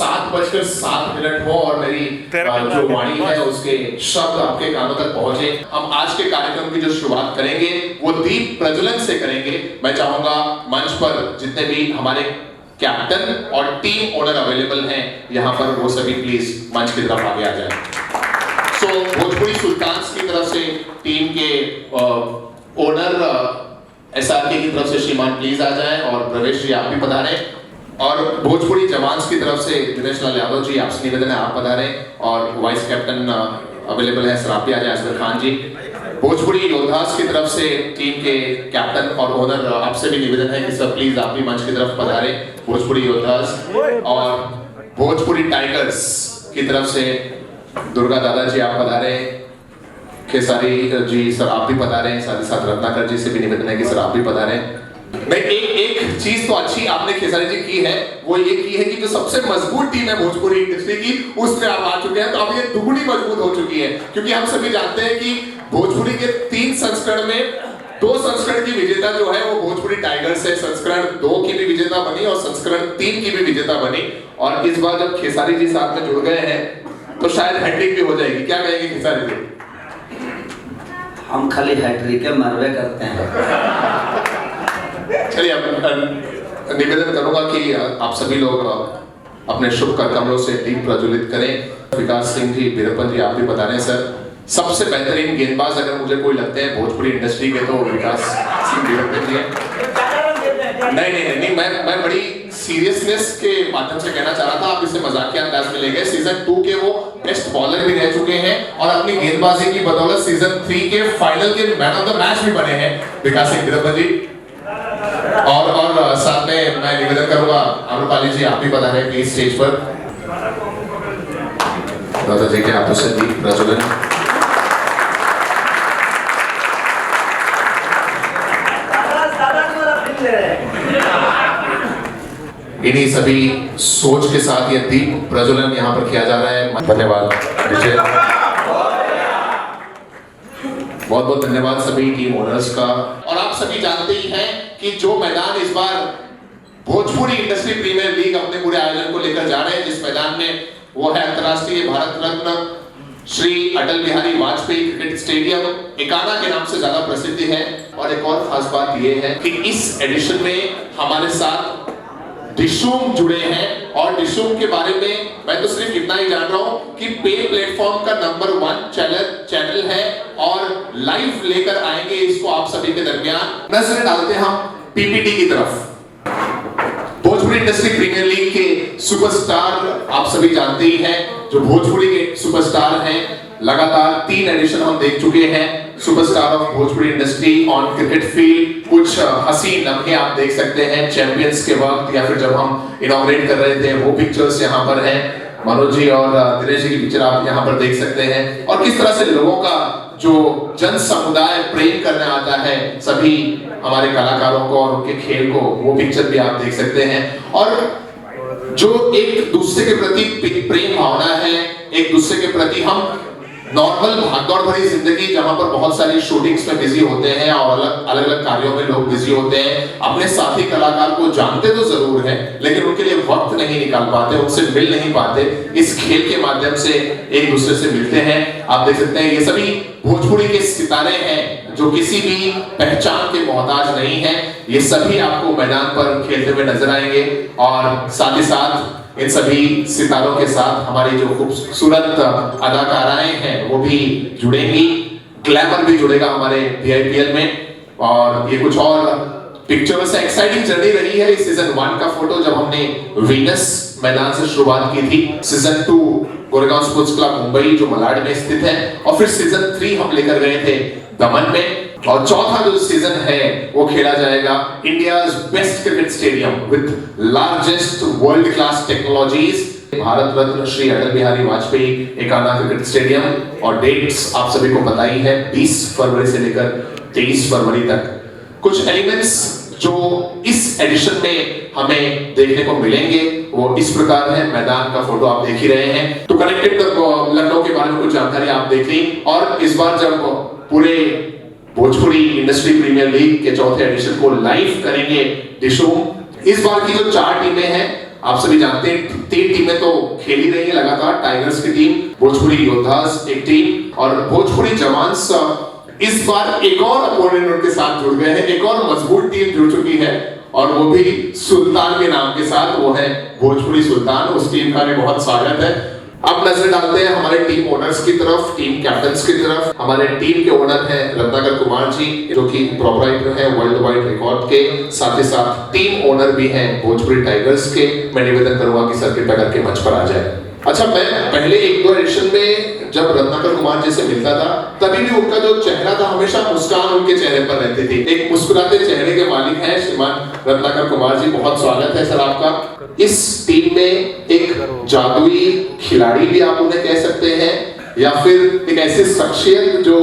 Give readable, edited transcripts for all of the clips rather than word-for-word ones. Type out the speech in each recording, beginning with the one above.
7:07 हो और मेरी जो वाणी है उसके शब्द आपके कानों तक पहुंचे। हम आज के कार्यक्रम की जो शुरुआत करेंगे वो दीप प्रज्वलन से करेंगे। मैं चाहूंगा मंच पर जितने भी हमारे कैप्टन और टीम ओनर अवेलेबल हैं यहाँ पर, वो सभी प्लीज मंच की तरफ आगे आ जाएं। सो भोजपुरी सुल्तान्स की तरफ से टीम के ओनर SRK की तरफ से श्रीमान प्लीज आ जाएं और प्रवेश जी आप भी पधारें, और भोजपुरी जवान्स की तरफ से दिनेश लाल यादव जी आपसे निवेदन है आप पधारें, और वाइस कैप्टन अवेलेबल है सर आप भी आ जाएं, असगर खान जी। भोजपुरी योद्धास की तरफ से टीम के कैप्टन और ओनर आपसे भी निवेदन है कि सर प्लीज आप भी मंच की तरफ पधारें, भोजपुरी योद्धास। और भोजपुरी टाइगर्स की तरफ से दुर्गा दादा जी आप पधारें, खेसारी जी सर आप भी पधारें, साथ ही साथ रत्नाकर जी से भी निवेदन है कि सर आप भी पधारें। मैं एक चीज तो अच्छी आपने खेसारी जी की है, वो ये की है कि जो सबसे मजबूत टीम है भोजपुरी इंडस्ट्री की उसमें आप आ चुके हैं, तो अब ये दुगनी मजबूत हो चुकी है, क्योंकि हम सभी जानते हैं कि भोजपुरी के 3 संस्करण में 2 संस्करण की विजेता जो है वो भोजपुरी टाइगर्स है। संस्करण 2 की भी विजेता बनी और संस्करण 3 की भी विजेता बनी, और इस बार जब खेसारी जी साथ में जुड़ गए हैं तो शायद हैट्रिक भी हो जाएगी। क्या कहेंगे खेसारी जी? हम खाली हैट्रिक के मरवे करते हैं। चलिए निवेदन करूंगा कि आप सभी लोग अपने शुभ कमलों से दीप प्रज्वलित करें। विकास सिंह जी, वीरप्पन जी आप भी बता रहे हैं सर, सबसे बेहतरीन गेंदबाज अगर मुझे कोई लगते हैं भोजपुरी इंडस्ट्री के तो विकास सिंह वीरप्पन जी हैं। नहीं, मैं बड़ी सीरियसनेस के माध्यम से कहना चाह रहा था, आप इसे मजाकिया अंदाज में ले गए। सीजन 2 के वो बेस्ट बॉलर भी रह चुके हैं और अपनी गेंदबाजी की बदौलत सीजन 3 के फाइनल के मैन ऑफ द मैच भी बने हैं विकास सिंह वीरप्पन जी। और साथ में मैं निवेदन करूंगा अमरपाली जी आप भी बता रहे हैं प्लीज स्टेज पर। दादा जी के हाथों से दीप प्रज्वलन। इन्हीं सभी सोच के साथ ये दीप प्रज्वलन यहाँ पर किया जा रहा है। धन्यवाद, बहुत बहुत धन्यवाद सभी टीम ओनर्स का। और आप सभी जानते ही हैं कि जो मैदान इस बार भोजपुरी इंडस्ट्री प्रीमियर लीग अपने पूरे आयोजन को लेकर जा रहे हैं, जिस मैदान में वो है अंतरराष्ट्रीय भारत रत्न श्री अटल बिहारी वाजपेयी क्रिकेट स्टेडियम, इकाना के नाम से ज्यादा प्रसिद्धि है। और एक और खास बात यह है कि इस एडिशन में हमारे साथ डिशूम जुड़े हैं, और डिशूम के बारे में मैं तो सिर्फ इतना ही जान रहा हूं कि पे प्लेटफॉर्म का नंबर 1 चैनल है और लाइव लेकर आएंगे इसको आप सभी के दरमियान। नजर डालते हम पीपीटी की तरफ। भोजपुरी इंडस्ट्री प्रीमियर लीग के सुपरस्टार आप सभी जानते ही हैं, जो भोजपुरी के सुपरस्टार हैं। लगातार 3 एडिशन हम देख चुके हैं superstar of Bhojpuri industry on cricket field. कुछ हसीन लम्हे आप देख सकते हैं चैंपियंस के वक्त, या फिर जब हम इनॉग्रेट कर रहे थे, वो पिक्चर्स यहाँ पर हैं। मनोज जी और दिनेश जी की पिक्चर आप यहाँ पर देख सकते हैं, और किस तरह से लोगों का जो जन समुदाय प्रेम करने आता है सभी हमारे कलाकारों को और उनके खेल को, वो पिक्चर भी आप देख सकते हैं। और जो एक दूसरे के प्रति प्रेम भावना है, एक दूसरे के प्रति हम नॉर्मल भागदौड़ भरी जिंदगी जहां पर बहुत सारी शूटिंग्स में बिजी होते हैं और अलग अलग कार्यों में लोग बिजी होते हैं, अपने साथी कलाकार को जानते तो जरूर हैं लेकिन उनके लिए वक्त नहीं निकाल पाते, उनसे मिल नहीं पाते। इस खेल के माध्यम से एक दूसरे से मिलते हैं। आप देख सकते हैं ये सभी भोजपुरी के सितारे हैं जो किसी भी पहचान के मोहताज नहीं है। ये सभी आपको मैदान पर खेलते हुए नजर आएंगे, और साथ ही साथ इन सभी सितारों के साथ हमारी जो खूबसूरत अदाकाराएं हैं वो भी जुड़ेंगी। ग्लैमर भी जुड़ेगा हमारे VIPL में, और ये कुछ और पिक्चर्स है। एक्साइटिंग जर्नी रही है इस सीजन 1 का फोटो, जब हमने वीनस मैदान से शुरुआत की थी। Season 2 Goregaon sports club Mumbai जो मलाड में स्थित है, और फिर सीजन 3 हम लेकर गए थे दमन में, और चौथा जो सीजन है वो खेला जाएगा India's best cricket stadium with largest world class technologies, Bharat Ratna Shri Atal Bihari Vajpayee Ekana cricket stadium. और डेट्स आप सभी को पता ही है, 20 फरवरी से लेकर 23 फरवरी तक। कुछ एलिमेंट्स जो इस एडिशन में हमें देखने को मिलेंगे वो इस प्रकार है। मैदान का फोटो आप देख ही रहे हैं। तो कनेक्टेड लखनऊ के बारे में कुछ जानकारी आप देख ली। और इस बार जब पूरे भोजपुरी इंडस्ट्री प्रीमियर लीग के 4थे एडिशन को लाइव करेंगे डिशूम, इस बार की जो 4 टीमें हैं आप सभी जानते हैं 3 टीमें तो खेल ही रही है लगातार। टाइगर्स की टीम, भोजपुरी योद्धास एक टीम और भोजपुरी जवान्स इस बार एक और अपोनेंट उनके साथ जुड़ गए हैं। एक और मजबूत टीम जुड़ चुकी है और वो भी सुल्तान के नाम के साथ, वो है भोजपुरी सुल्तान। उस टीम का भी बहुत स्वागत है। अब नजर डालते हैं हमारे टीम ओनर्स की तरफ, टीम कैप्टन्स की तरफ। हमारे टीम के ओनर हैं रत्नाकर कुमार जी, जो कि प्रोप्राइटर हैं वर्ल्ड वाइड रिकॉर्ड के, साथ ही साथ टीम ओनर भी हैं भोजपुरी टाइगर्स के। मैं निवेदन करूंगा कि सर कृपया करके मंच पर आ जाए। अच्छा, मैं पहले 1-2 एडिशन में जब रत्नाकर कुमार जी से मिलता था, तभी भी उनका जो चेहरा था हमेशा मुस्कान उनके चेहरे पर रहती थी। एक मुस्कुराते चेहरे के मालिक हैं श्रीमान रत्नाकर कुमार जी। बहुत स्वागत है सर आपका। इस टीम में एक जादुई खिलाड़ी भी आप उन्हें कह सकते हैं, या फिर एक ऐसी शख्सियत जो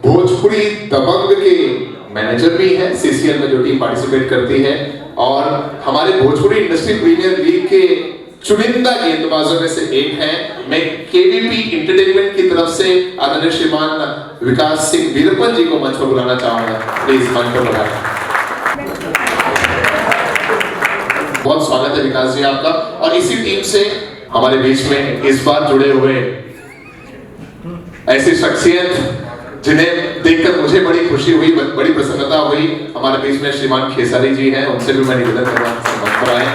भोजपुरी दबंग के मैनेजर भी हैं, सीसीएल में जो टीम पार्टिसिपेट करती है, और हमारे भोजपुरी इंडस्ट्री प्रीमियर लीग के चुनिंदा गेंदबाजों में से एक हैं। मैं केवीपी एंटरटेनमेंट की तरफ से आदरणीय श्रीमान विकास सिंह वीरपन जी को मंच पर बुलाना चाहूंगा। प्लीज मंच पर बुलाएं। बहुत स्वागत है विकास जी आपका। और इसी टीम से हमारे बीच में इस बार जुड़े हुए ऐसी शख्सियत जिन्हें देखकर मुझे बड़ी खुशी हुई, बड़ी प्रसन्नता हुई, हमारे बीच में श्रीमान खेसारी जी हैं। उनसे भी मैं निवेदन कर रहा हूं मंच पर आए।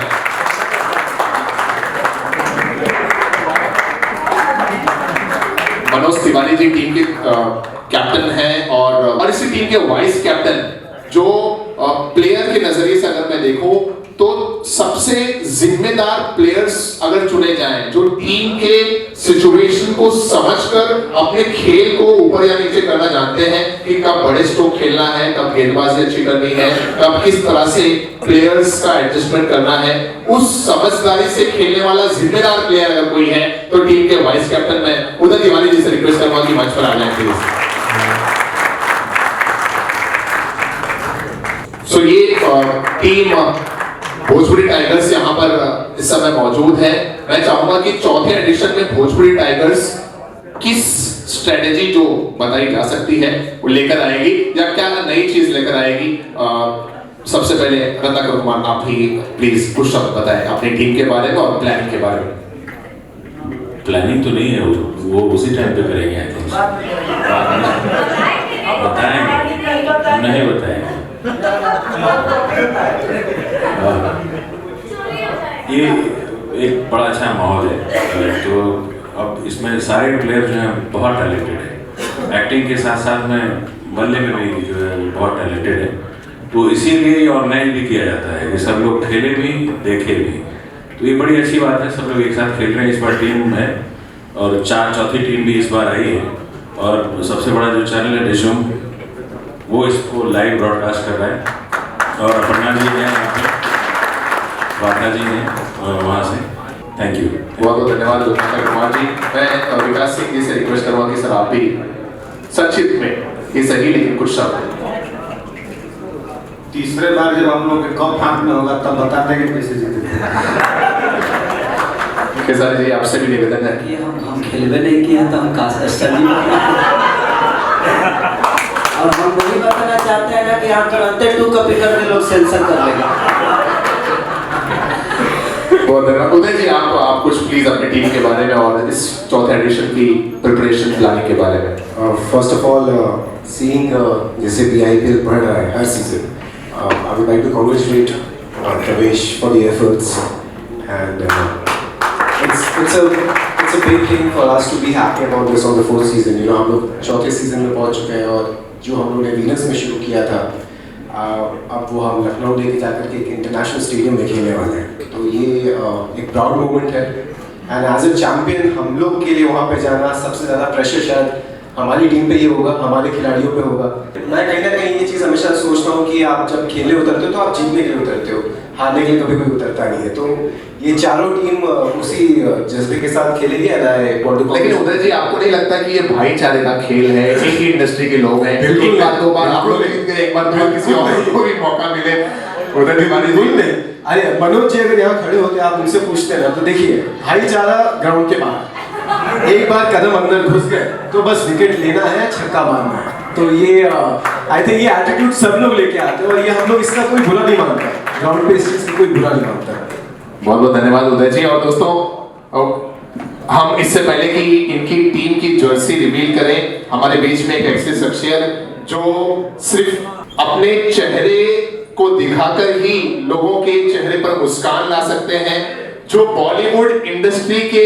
मनोज तिवारी जी टीम के कैप्टन हैं और इसी टीम के वाइस कैप्टन, जो प्लेयर के नजरिए से अगर मैं देखूं तो सबसे जिम्मेदार प्लेयर्स अगर चुने जाएं, जो टीम के सिचुएशन को समझकर अपने खेल को ऊपर या नीचे करना जानते हैं कि कब बड़े स्ट्रोक खेलना है, कब गेंदबाजी अच्छी करनी है, कब किस तरह से प्लेयर्स का एडजस्टमेंट करना है, उस समझदारी से खेलने वाला जिम्मेदार प्लेयर अगर कोई है तो टीम के वाइस कैप्टन में उदय तिवारी जी से रिक्वेस्ट करूंगा कि मंच पर आ जाएं प्लीज। सो ये टीम भोजपुरी टाइगर्स यहाँ पर इस समय मौजूद है। मैं चाहूंगा कि चौथे एडिशन में भोजपुरी टाइगर्स किस स्ट्रेटेजी जो बताई जा सकती है वो लेकर आएगी, या क्या नई चीज लेकर आएगी। सबसे पहले रत्नाकर कुमार, आप ही प्लीज कुछ शब्द बताएं अपनी टीम के बारे में और प्लानिंग के बारे में। प्लानिंग तो नहीं है, वो उसी टाइम पे करेंगे। आई थिंक बताएंगे, नहीं बताएंगे। ये एक बड़ा अच्छा माहौल है। तो अब इसमें सारे प्लेयर जो हैं बहुत टैलेंटेड है। एक्टिंग के साथ साथ में बल्ले में भी जो है बहुत टैलेंटेड है। तो इसीलिए ये ऑर्गेनाइज भी किया जाता है कि सब लोग खेले भी देखे भी। तो ये बड़ी अच्छी बात है, सब लोग एक साथ खेल रहे हैं। इस बार टीम है और चौथी टीम भी इस बार आई है, और सबसे बड़ा जो चैनल है डिशूम, वो इसको लाइव ब्रॉडकास्ट कर रहा है। और अपर्णा जी हैं यहाँ पे, वाका जी हैं वहाँ से। थैंक यू, बहुत बहुत धन्यवाद रत्नाकर कुमार जी। मैं विकास सिंह जी से रिक्वेस्ट करूंगा कि सर आप भी संक्षिप्त में, ये सही लेकिन कुछ शब्द। तीसरे बार जब हम लोग के कप हाथ में होगा तब बता देंगे कैसे जीते थे। खेसारी जी आपसे भी निवेदन है कि हम खेलवे नहीं किए तो हम कास्ट स्टडी और हम वही बताना चाहते हैं ना कि हम तुरंत 2 कॉपी करके लोग सेंसर कर लेगा। बहुत धन्यवाद। उदय जी आप कुछ प्लीज अपनी टीम के बारे में और इस चौथे एडिशन की प्रिपरेशन प्लानिंग के बारे में। फर्स्ट ऑफ ऑल सीइंग जैसे भी आईपीएल बढ़ रहा है हर season, I would like to congratulate Pravesh for the efforts, and it's a big thing for us to be happy about this on the 4th season. You know, हम लोग चौथे season में पहुंच चुके हैं और जो हम लोग ने वीनस में शुरू किया था, अब वो हम लखनऊ लेके जाकर के एक इंटरनेशनल स्टेडियम में खेलने वाले हैं। तो ये एक प्राउड मोमेंट है, एंड एज ए चैंपियन हम लोग के लिए वहाँ पे जाना सबसे ज़्यादा प्रेशर शायद हमारी टीम पे ही होगा, हमारे खिलाड़ियों पे होगा। मैं कहीं ना कहीं ये चीज़ हमेशा सोचता हूँ कि आप जब खेलने उतरते हो तो आप जीतने के लिए उतरते हो, हारने के लिए कभी कोई उतरता नहीं है। तो ये चारों टीम उसी जज्बे के साथ खेलेगी। लेकिन उदय जी आपको नहीं लगता कि ये भाईचारे का खेल है, एक ही इंडस्ट्री के लोग हैं, एक बार 2 बार आप लोग एक बार किसी और को भी मौका मिले। उदय तिवारी जी नहीं, अरे मनोज जी अगर यहाँ खड़े होते आप उनसे पूछते ना, तो देखिए भाईचारा ग्राउंड के बाहर, एक बार कदम अंदर घुस गए तो बस विकेट लेना है, छक्का मारना है। तो ये आई थिंक ये एटीट्यूड सब लोग लेके आते हैं और ये हम लोग इसका कोई बुरा नहीं मानता, ग्राउंड पे इस चीज़ की कोई बुरा नहीं मानता। बहुत बहुत धन्यवाद उदय जी। और दोस्तों हम इससे पहले कि इनकी टीम की जर्सी रिवील करें, हमारे बीच में एक ऐसी शख्सियत जो सिर्फ अपने चेहरे को दिखाकर ही लोगों के चेहरे पर मुस्कान ला सकते हैं, जो बॉलीवुड इंडस्ट्री के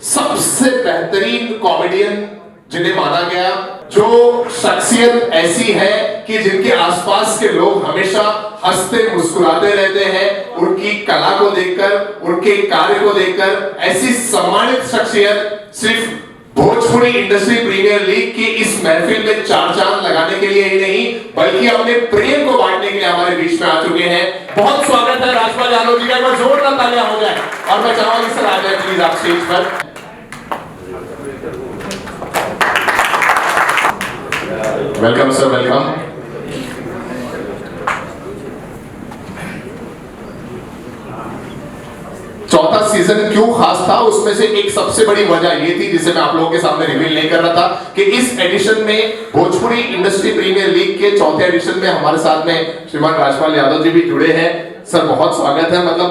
सबसे बेहतरीन कॉमेडियन जिन्हें माना गया, जो शख्सियत ऐसी है कि जिनके आसपास के लोग हमेशा हंसते मुस्कुराते रहते हैं उनकी कला को देखकर, उनके कार्य को देखकर। ऐसी सम्मानित शख्सियत सिर्फ भोजपुरी इंडस्ट्री प्रीमियर लीग की इस महफिल में चार चांद लगाने के लिए ही नहीं, बल्कि अपने प्रेम को बांटने के लिए हमारे बीच में आ चुके हैं। बहुत स्वागत है राजपाल यादव जी का, एक बार जोरदार तालियां हो जाए। और मैं चाहूंगा सर आ जाए प्लीज आप स्टेज पर। Welcome sir, welcome. चौथा सीजन क्यों खास था, उसमें से एक सबसे बड़ी वजह ये थी, जिसे मैं आप लोगों के सामने रिवील नहीं कर रहा था, कि इस एडिशन में भोजपुरी इंडस्ट्री प्रीमियर लीग के चौथे एडिशन में हमारे साथ में श्रीमान राजपाल यादव जी भी जुड़े हैं। सर बहुत स्वागत है। मतलब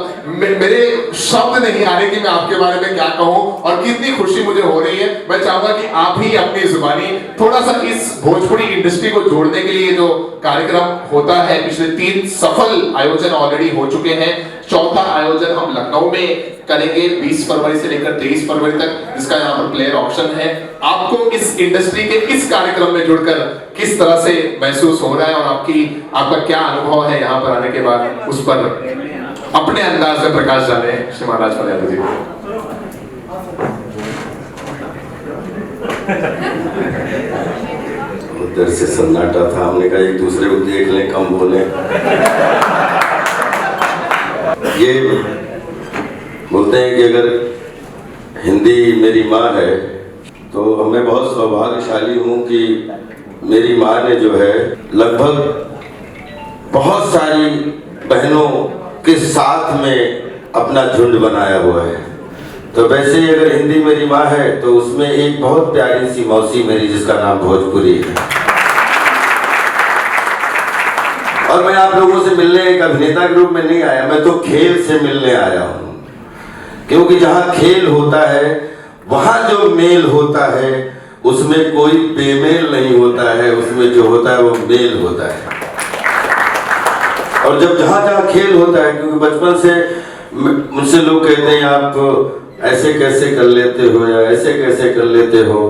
मेरे शब्द नहीं आ रहे कि मैं आपके बारे में क्या कहूं और कितनी खुशी मुझे हो रही है। मैं चाहूंगा कि आप ही अपनी जुबानी थोड़ा सा इस भोजपुरी इंडस्ट्री को जोड़ने के लिए जो कार्यक्रम होता है, पिछले 3 सफल आयोजन ऑलरेडी हो चुके हैं, चौथा आयोजन हम लखनऊ में करेंगे 20 फरवरी से लेकर 23 फरवरी तक, जिसका यहाँ पर प्लेयर ऑप्शन है। आपको इस इंडस्ट्री के इस कार्यक्रम में जुड़कर किस तरह से महसूस हो रहा है और आपका क्या अनुभव है यहाँ पर आने के बाद, उस पर अपने अंदाज में प्रकाश डालें श्रीमान राजपाल यादव जी। उधर से सन्नाटा था, हमने कहा एक दूसरे को देख लें, कम बोलें। ये बोलते हैं कि अगर हिंदी मेरी माँ है तो मैं बहुत सौभाग्यशाली हूँ कि मेरी माँ ने जो है लगभग बहुत सारी बहनों के साथ में अपना झुंड बनाया हुआ है। तो वैसे ही अगर हिंदी मेरी माँ है तो उसमें एक बहुत प्यारी सी मौसी मेरी, जिसका नाम भोजपुरी है। और मैं आप लोगों से मिलने एक अभिनेता के रूप में नहीं आया, मैं तो खेल से मिलने आया हूँ, क्योंकि जहाँ खेल होता है वहाँ जो मेल होता है उसमें कोई बेमेल नहीं होता है, उसमें जो होता है वो मेल होता है। और जब जहाँ जहाँ खेल होता है, क्योंकि बचपन से मुझसे लोग कहते हैं आप ऐसे कैसे कर लेते हो या ऐसे कैसे कर लेते हो,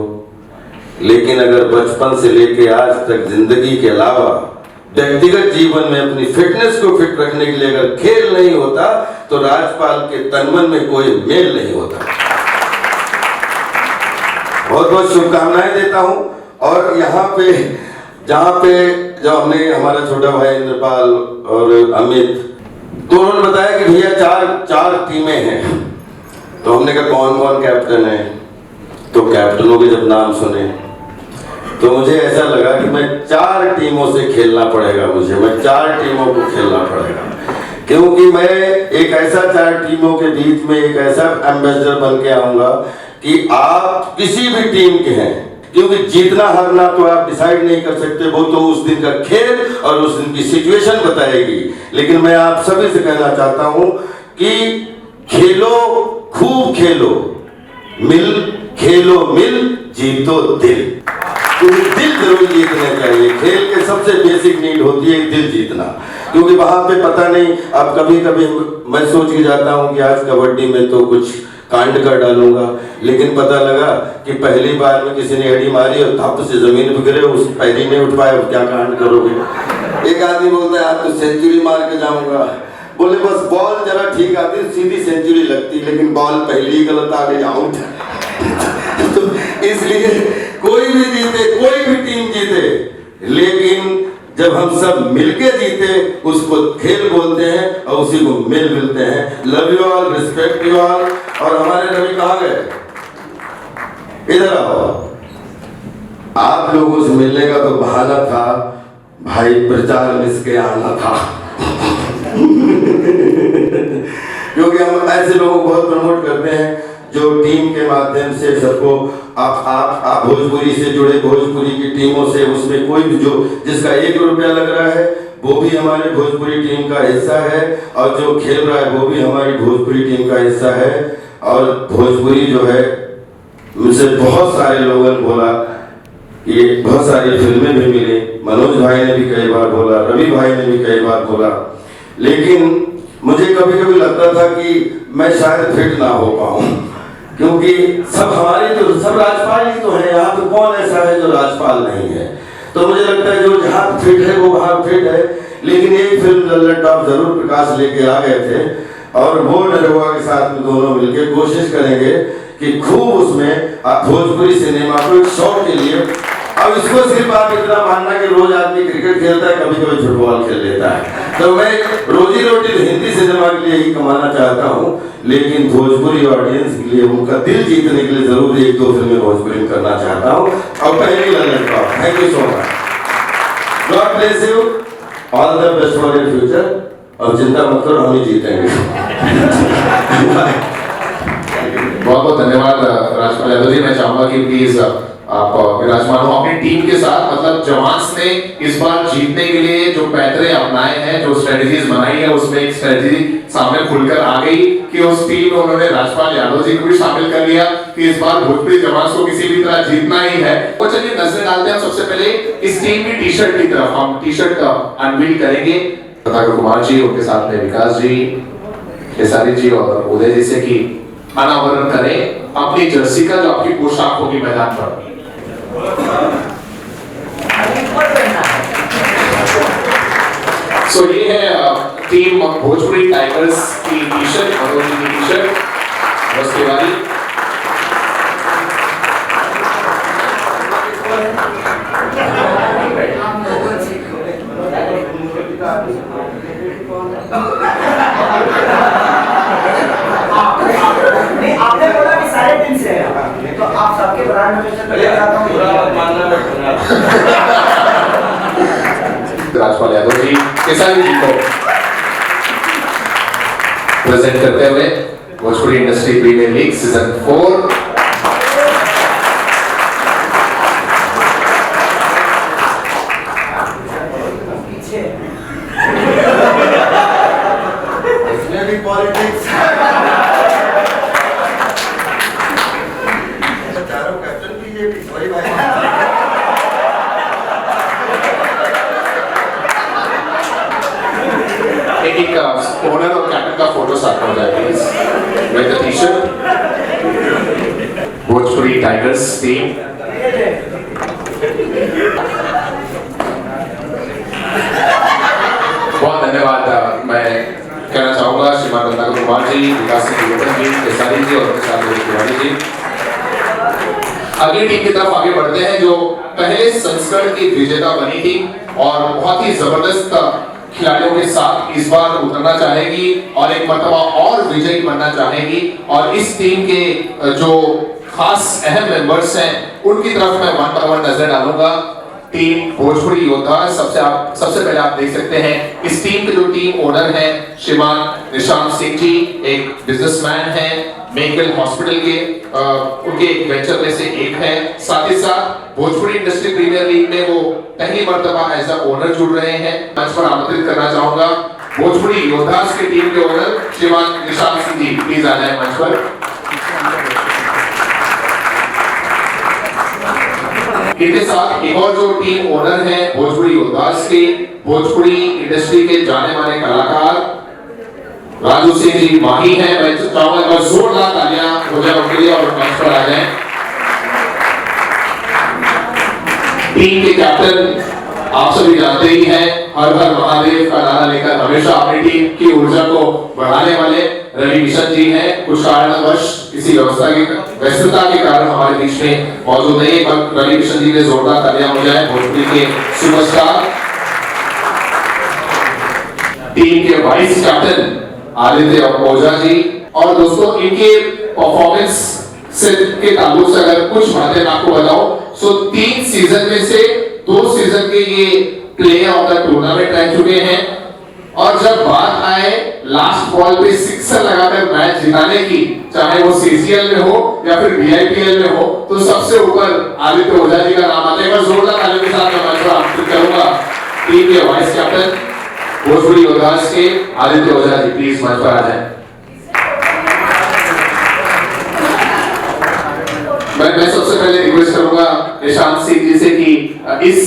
लेकिन अगर बचपन से लेके आज तक जिंदगी के अलावा व्यक्तिगत जीवन में अपनी फिटनेस को फिट रखने के लिए अगर खेल नहीं होता तो राजपाल के तनमन में कोई मेल नहीं होता। बहुत बहुत शुभकामनाएं देता हूं। और यहाँ पे जहाँ पे जब हमने हमारा छोटा भाई इंद्रपाल और अमित, तो उन्होंने बताया कि भैया चार टीमें हैं, तो हमने कहा कौन कौन कैप्टन है, तो कैप्टनों के जब नाम सुने तो मुझे ऐसा लगा कि मैं 4 टीमों से खेलना पड़ेगा, मैं 4 टीमों को खेलना पड़ेगा, क्योंकि मैं एक ऐसा 4 टीमों के बीच में एक ऐसा एम्बेसडर बन के आऊंगा कि आप किसी भी टीम के हैं, क्योंकि जीतना हारना तो आप डिसाइड नहीं कर सकते, वो तो उस दिन का खेल और उस दिन की सिचुएशन बताएगी। लेकिन मैं आप सभी से कहना चाहता हूं कि खेलो, खूब खेलो, खेलो मिल, जीतो दिल। क्योंकि दिल जरूर जीतना चाहिए। खेल के सबसे बेसिक नीड होती है दिल जीतना, क्योंकि वहां पे पता नहीं, अब कभी कभी मैं सोच के जाता हूं कि आज कबड्डी में तो कुछ कांड कर डालूंगा, लेकिन पता लगा कि पहली बार में किसी ने एड़ी मारी और धप से जमीन पे गिरे, उस पैरी नहीं उठ पाए, क्या कांड करोगे। एक आदमी बोलता है आज तो सेंचुरी मार के जाऊंगा, बोले बस बॉल जरा ठीक आती सीधी सेंचुरी लगती, लेकिन बॉल पहले ही गलत आ गई, आउट। तो इसलिए कोई भी जीते, कोई भी टीम जीते, लेकिन जब हम सब मिलके जीते उसको खेल बोलते हैं और उसी को मिल मिलते हैं। Love you all, respect you all. और हमारे रवि कहाँ गए? इधर आओ। आप लोगों से मिलने का तो बहाना था भाई, प्रचार में इसके आना था। क्योंकि हम ऐसे लोगों को बहुत प्रमोट करते हैं जो टीम के माध्यम से सबको आप भोजपुरी से जुड़े, भोजपुरी की टीमों से, उसमें कोई भी जो जिसका 1 रुपया लग रहा है वो भी हमारे भोजपुरी टीम का हिस्सा है, और जो खेल रहा है वो भी हमारी भोजपुरी टीम का हिस्सा है। और भोजपुरी जो है, मुझसे बहुत सारे लोगों ने बोला, ये बहुत सारी फिल्में भी मिली, मनोज भाई ने भी कई बार बोला, रवि भाई ने भी कई बार बोला, लेकिन मुझे कभी कभी लगता था कि मैं शायद फिट ना हो पाऊं, क्योंकि सब हमारे तो सब राजपाल ही तो है, यहाँ तो कौन ऐसा है जो राजपाल नहीं है। तो मुझे लगता है जो जहाँ फिट है वो वहाँ फिट है। लेकिन एक फिल्म लल्लन टॉप जरूर प्रकाश लेके आ गए थे, और वो नरवा के साथ में दोनों मिलकर कोशिश करेंगे कि खूब उसमें भोजपुरी सिनेमा को एक शौक के लिए, अब इसको सिर्फ आप इतना मानना कि रोज आदमी क्रिकेट खेलता है, कभी कभी फुटबॉल खेल लेता है, तो मैं रोजी रोटी हिंदी सिनेमा के लिए ही कमाना चाहता हूँ, लेकिन भोजपुरी ऑडियंस के लिए, उनका दिल जीतने के लिए जरूर 1-2 फिल्में भोजपुरी में करना चाहता हूँ। और पहली Lallan top. Thank you so much. God bless you, all the best for your future, और चिंता मत करो, हम ही जीतेंगे। बहुत बहुत धन्यवाद राजपाल यादव जी। मैं चाहूंगा कि प्लीज आप विराजमान हो अपनी टीम के साथ। मतलब जवान्स ने इस बार जीतने के लिए जो पैतरे अपनाए हैं, जो स्ट्रेटजीज बनाई है, उसमें एक स्ट्रेटजी सामने खुलकर आ गई कि उस टीम में उन्होंने राजपाल यादव जी को भी शामिल कर लिया कि इस बार भोजपुरी जवान्स को किसी भी तरह जीतना ही है। तो चलिए नजर डालते हैं सबसे पहले इस टीम की टी शर्ट की तरफ। हम टी शर्ट का अनवील करेंगे। पताका कुमार जी, उनके साथ में विकास जी, खेसारी जी और उदय जी से कि अनावरण करें अपनी जर्सी का, जो आपकी पोशाक होगी मैदान पर। सो ये है टीम भोजपुरी टाइगर्स की टी शर्ट, मनोज जी की टी शर्ट, बस तिवारी। आपने बोला कि सारे दिन से है, तो आप सबके ब्रांड में राजपाल यादव जी, खेसारी जी को प्रेजेंट करते हुए Bhojpuri Industry Premier League season 4। इसमें भी पॉलिटिक्स, चारों कैप्टन बीजेपी, सॉरी भाई। एक ओनर और कैप्टन का फोटो साथ में हो जाए please with the T shirt. Bhojpuri tigers team. बहुत धन्यवाद। मैं कहना चाहूंगा श्रीमान पताका कुमार जी, विकास जी, खेसारी जी और उनके साथ में तिवारी जी। अगली टीम की तरफ आगे बढ़ते हैं, जो पहले संस्करण की विजेता बनी थी और बहुत ही जबरदस्त खिलाड़ियों के साथ इस बार उतरना चाहेगी और एक मर्तबा और विजयी बनना चाहेगी। और इस टीम के जो खास अहम मेंबर्स हैं, उनकी तरफ मैं 1 by 1 नजर डालूंगा। टीम भोजपुरी योद्धा, सबसे पहले आप देख सकते हैं इस टीम के जो टीम ओनर हैं श्रीमान निशांत सिंह जी, एक बिजनेसमैन हैं, मेडिकल हॉस्पिटल के उनके एक वेंचर में से एक है। साथ ही साथ भोजपुरी इंडस्ट्री प्रीमियर लीग में वो पहली मर्तबा एज अ ओनर जुड़ रहे हैं। मंच पर आमंत्रित करना चाहूंगा भोजपुरी योद्धास की टीम के ओनर श्रीमान निशांत सिंह जी, प्लीज आ जाए मंच पर। इनके साथ एक और जो टीम ओनर है भोजपुरी योद्धास के, भोजपुरी इंडस्ट्री के जाने माने कलाकार राजू सिंह जी माही हैं। मैं चाहूंगा जोरदार तालियां हो जाए उनके लिए और मंच पर आ जाएं। टीम के कैप्टन आप सभी जानते ही हैं, हर हर महादेव का नारा लेकर हमेशा अपनी टीम की ऊर्जा को बढ़ाने वाले रवि किशन जी हैं। कुछ कारणवश किसी व्यस्तता के कारण हमारे बीच में मौजूद नहीं है, पर रवि किशन जी के जोरदार तालियां हो जाए, भोजपुरी के सुपरस्टार। टीम के वाइस कैप्टन आदित्य ओझा जी। और दोस्तों इनके परफॉर्मेंस से के ताल्लुक से अगर कुछ बातें मैं आपको बताऊं, सो 3 सीजन में से 2 सीजन के ये प्लेयर ऑफ द टूर्नामेंट रह चुके हैं। और जब बात आए लास्ट बॉल पे सिक्सर लगाकर मैच जिताने की, चाहे वो सीसीएल में हो या फिर बीआईपीएल में हो, तो सबसे ऊपर आदित्य ओझा जी का नाम आता है। जोरदार तालियों के साथ मैं मंच पर आमंत्रित करूंगा टीम के वाइस कैप्टन भोजपुरी योद्धास के आदित्य ओझा जी प्लीज मंच पर आ जाएं। मैं सबसे पहले रिक्वेस्ट करूंगा निशांत सिंह जी से कि इस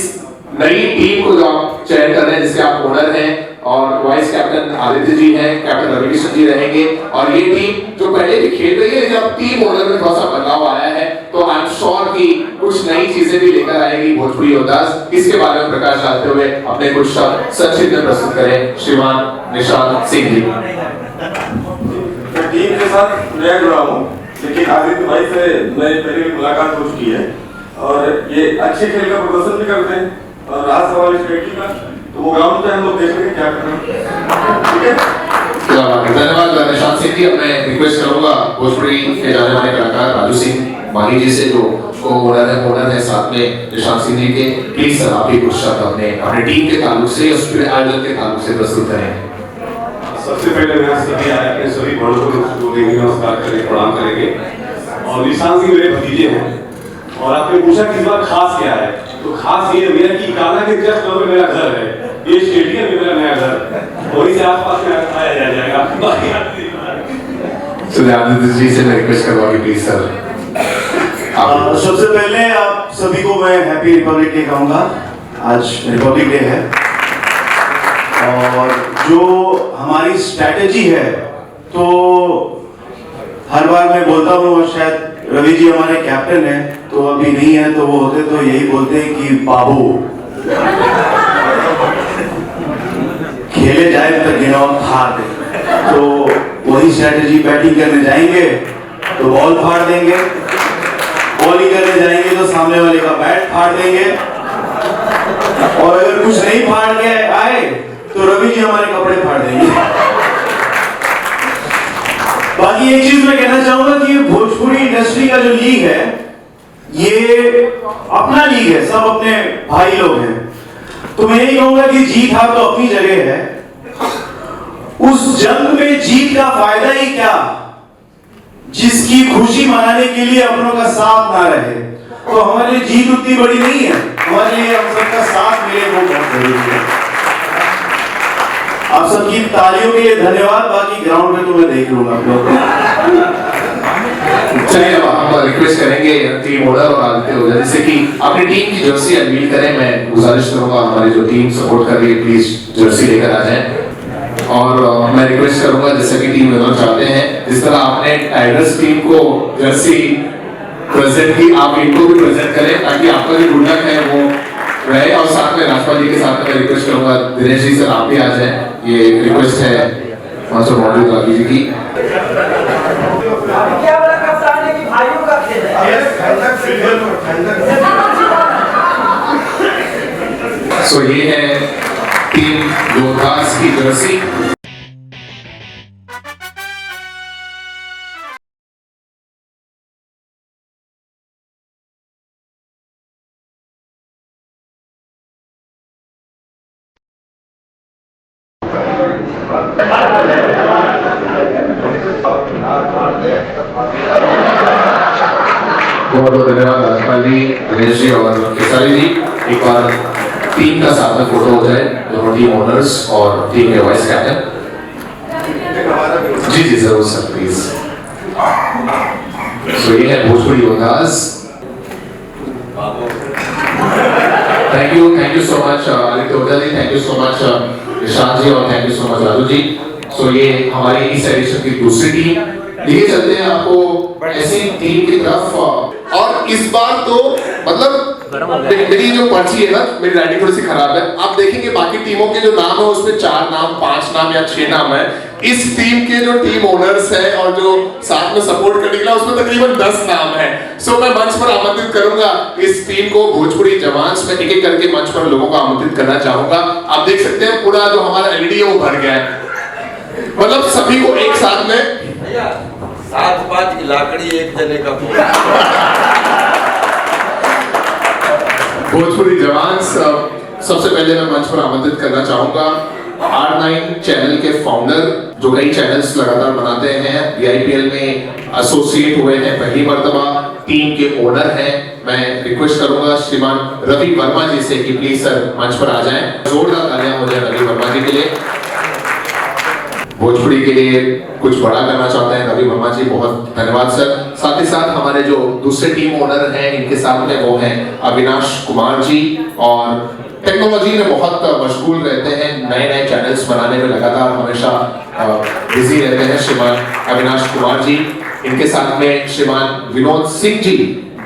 नई टीम को जो आप चयन कर रहे हैं, जिसके आप ओनर हैं, और वाइस कैप्टन आदित्य जी हैं, कैप्टन रविकिशन जी रहेंगे, और ये टीम जो पहले भी खेल रही है, जब टीम ओनर में थोड़ा सा बदलाव आया है तो आई एम श्योर कि कुछ नई चीजें भी लेकर आएगी भोजपुरी योद्धास। इसके बारे में प्रकाश डालते हुए अपने कुछ शब्द संक्षिप्त में प्रस्तुत करें श्रीमान निशांत सिंह जी। मैं टीम के साथ नया जुड़ा हूँ, लेकिन आदित्य भाई से मैंने पहले मुलाकात हो चुकी है और ये अच्छे खेल का प्रदर्शन भी करते हैं। और रहा सवाल इस बेटी का, तो वो ग्राउंड पे हम लोग देख लेंगे क्या करना है। ठीक है, धन्यवाद निशांत सिंह जी। अब मैं रिक्वेस्ट करूंगा भोजपुरी के जाने माने कलाकार राजू सिंह माही जी से, जो ओनर है साथ में निशांत सिंह जी के, प्लीज सर आप भी कुछ शब्द अपने टीम के ताल्लुक से, उस पूरे आयोजन के ताल्लुक से प्रस्तुत करें। सबसे पहले मैं सभी आए अपने सभी बड़ों को देंगे, नमस्कार करेंगे, प्रणाम करेंगे। और निशांत सिंह मेरे भतीजे हैं और आपने पूछा कि इस बार खास क्या है, तो खास ये मेरा कि काला के जस्ट बगल में मेरा घर है, ये स्टेडियम में मेरा नया घर, वहीं से आसपास में आया जाएगा। आदित्य जी से मैं रिक्वेस्ट करूंगा प्लीज सर। सबसे पहले आप सभी को मैं हैप्पी रिपब्लिक डे कहूँगा। आज रिपब्लिक डे है और जो हमारी स्ट्रैटेजी है, तो हर बार मैं बोलता हूँ, और शायद रवि जी हमारे कैप्टन हैं तो अभी नहीं है, तो वो होते तो यही बोलते हैं कि बाबू खेले जाए तक गिनाओ हार दे। तो वही स्ट्रैटेजी, बैटिंग करने जाएंगे तो बॉल फाड़ देंगे, बॉलिंग करने जाएंगे तो सामने वाले का बैट फाड़ देंगे, और अगर कुछ नहीं फाड़ के आए तो रवि जी हमारे कपड़े फाड़ देंगे। बाकी एक चीज मैं कहना चाहूंगा कि ये भोजपुरी इंडस्ट्री का जो लीग है, ये अपना लीग है, सब अपने भाई लोग हैं। तो मैं यही कहूंगा कि जीत हार तो अपनी जगह है, उस जंग में जीत का फायदा ही क्या जिसकी खुशी मनाने के लिए अपनों का साथ ना रहे। तो हमारे लिए जीत उतनी बड़ी नहीं है, हमारे लिए हम सबका साथ मिले वो बहुत जरूरी है। आप सबकी तालियों के लिए धन्यवाद। बाकी ग्राउंड में तो मैं देख लूंगा आप लोग। चलिए अब हम रिक्वेस्ट करेंगे टीम ओनर और आदित्य ओझा जैसे कि अपनी टीम की जर्सी अनवील करें। मैं गुजारिश करूंगा हमारी जो टीम सपोर्ट कर रही है प्लीज जर्सी लेकर आ जाएं। और मैं रिक्वेस्ट करूंगा जैसे कि टीम ओनर चाहते हैं, जिस तरह आपने टाइगर्स टीम को जर्सी प्रेजेंट की, आप इनको भी प्रेजेंट करें ताकि आपका जो गुडलक है वो रहे। और साथ में राजपाल जी के साथ में रिक्वेस्ट करूंगा दिनेश जी सर आप भी आ जाएं, ये रिक्वेस्ट है मास्टर मौजूद रागी जी की। सो ये है टीम योद्धास की जर्सी। बहुत बहुत धन्यवाद राजपाल जी, दिनेश जी और केसारी जी। एक बार टीम का साथ में फोटो हो जाए, दोनों टीम ओनर्स और टीम के वाइस कैप्टन। जी जी जरूर सर प्लीज। तो ये है Bhojpuri Yoddhas. Thank you so much Aditya Ojha ji, thank you so much Nishant ji और thank you so much Raju ji. So ये हमारी इस एडिशन की दूसरी टीम। लिए चलते हैं आपको ऐसी टीम की तरफ। और इस बार तो मतलब मेरी जो पर्ची है ना, मेरी राइटिंग थोड़ी सी खराब है। आप देखेंगे बाकी टीमों के जो नाम है उसमें 4 नाम 5 नाम या 6 नाम है। इस टीम के जो टीम ओनर्स हैं और जो साथ में सपोर्ट करने के लिए उसमें तकरीबन 10 नाम है। सो मैं मंच पर आमंत्रित करूंगा इस टीम को, भोजपुरी जवान्स में एक एक करके मंच पर लोगों को आमंत्रित करना चाहूंगा। आप देख सकते हैं पूरा जो हमारा एलईडी है वो भर गया है, मतलब सभी को एक साथ में 7-5 की लाकड़ी एक जने का। भोजपुरी जवान सबसे पहले मैं मंच पर आमंत्रित करना चाहूंगा R9 चैनल के फाउंडर, जो कई चैनल्स लगातार बनाते हैं, BIPL में एसोसिएट हुए हैं पहली मर्तबा, टीम के ओनर हैं। मैं रिक्वेस्ट करूंगा श्रीमान रवि वर्मा जी से कि प्लीज सर मंच पर आ जाएं। जोरदार तालियां हो जाए रवि वर्मा जी के लिए। भोजपुरी के लिए कुछ बड़ा करना चाहते हैं रवि वर्मा जी, बहुत धन्यवाद सर। साथ ही साथ हमारे जो दूसरे टीम ओनर हैं इनके साथ में वो हैं अविनाश कुमार जी, और टेक्नोलॉजी में बहुत मशगूल रहते हैं, नए नए चैनल्स बनाने में लगातार हमेशा बिजी रहते हैं श्रीमान अविनाश कुमार जी। इनके साथ में श्रीमान विनोद सिंह जी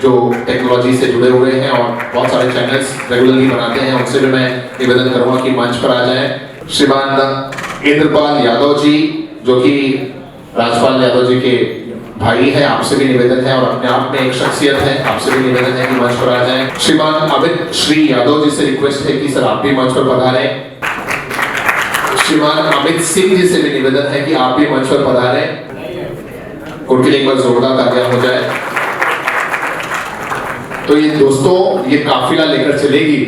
जो टेक्नोलॉजी से जुड़े हुए हैं और बहुत सारे चैनल्स रेगुलरली बनाते हैं, उनसे भी मैं निवेदन करूंगा कि मंच पर आ जाएं। श्रीमान इंद्रपाल यादव जी जो कि राजपाल यादव जी के भाई है, आपसे भी निवेदन है और अपने आप में एक शख्सियत है, आपसे भी निवेदन है कि मंच पर आ जाएं। श्रीमान अमित श्री यादव जी से रिक्वेस्ट है कि सर आप भी मंच पर पधारें। श्रीमान अमित सिंह जी से भी निवेदन है कि आप भी मंच पर पधारें। उनके लिए एक बार जोरदार तालियां हो जाए। तो ये दोस्तों ये काफिला लेकर चलेगी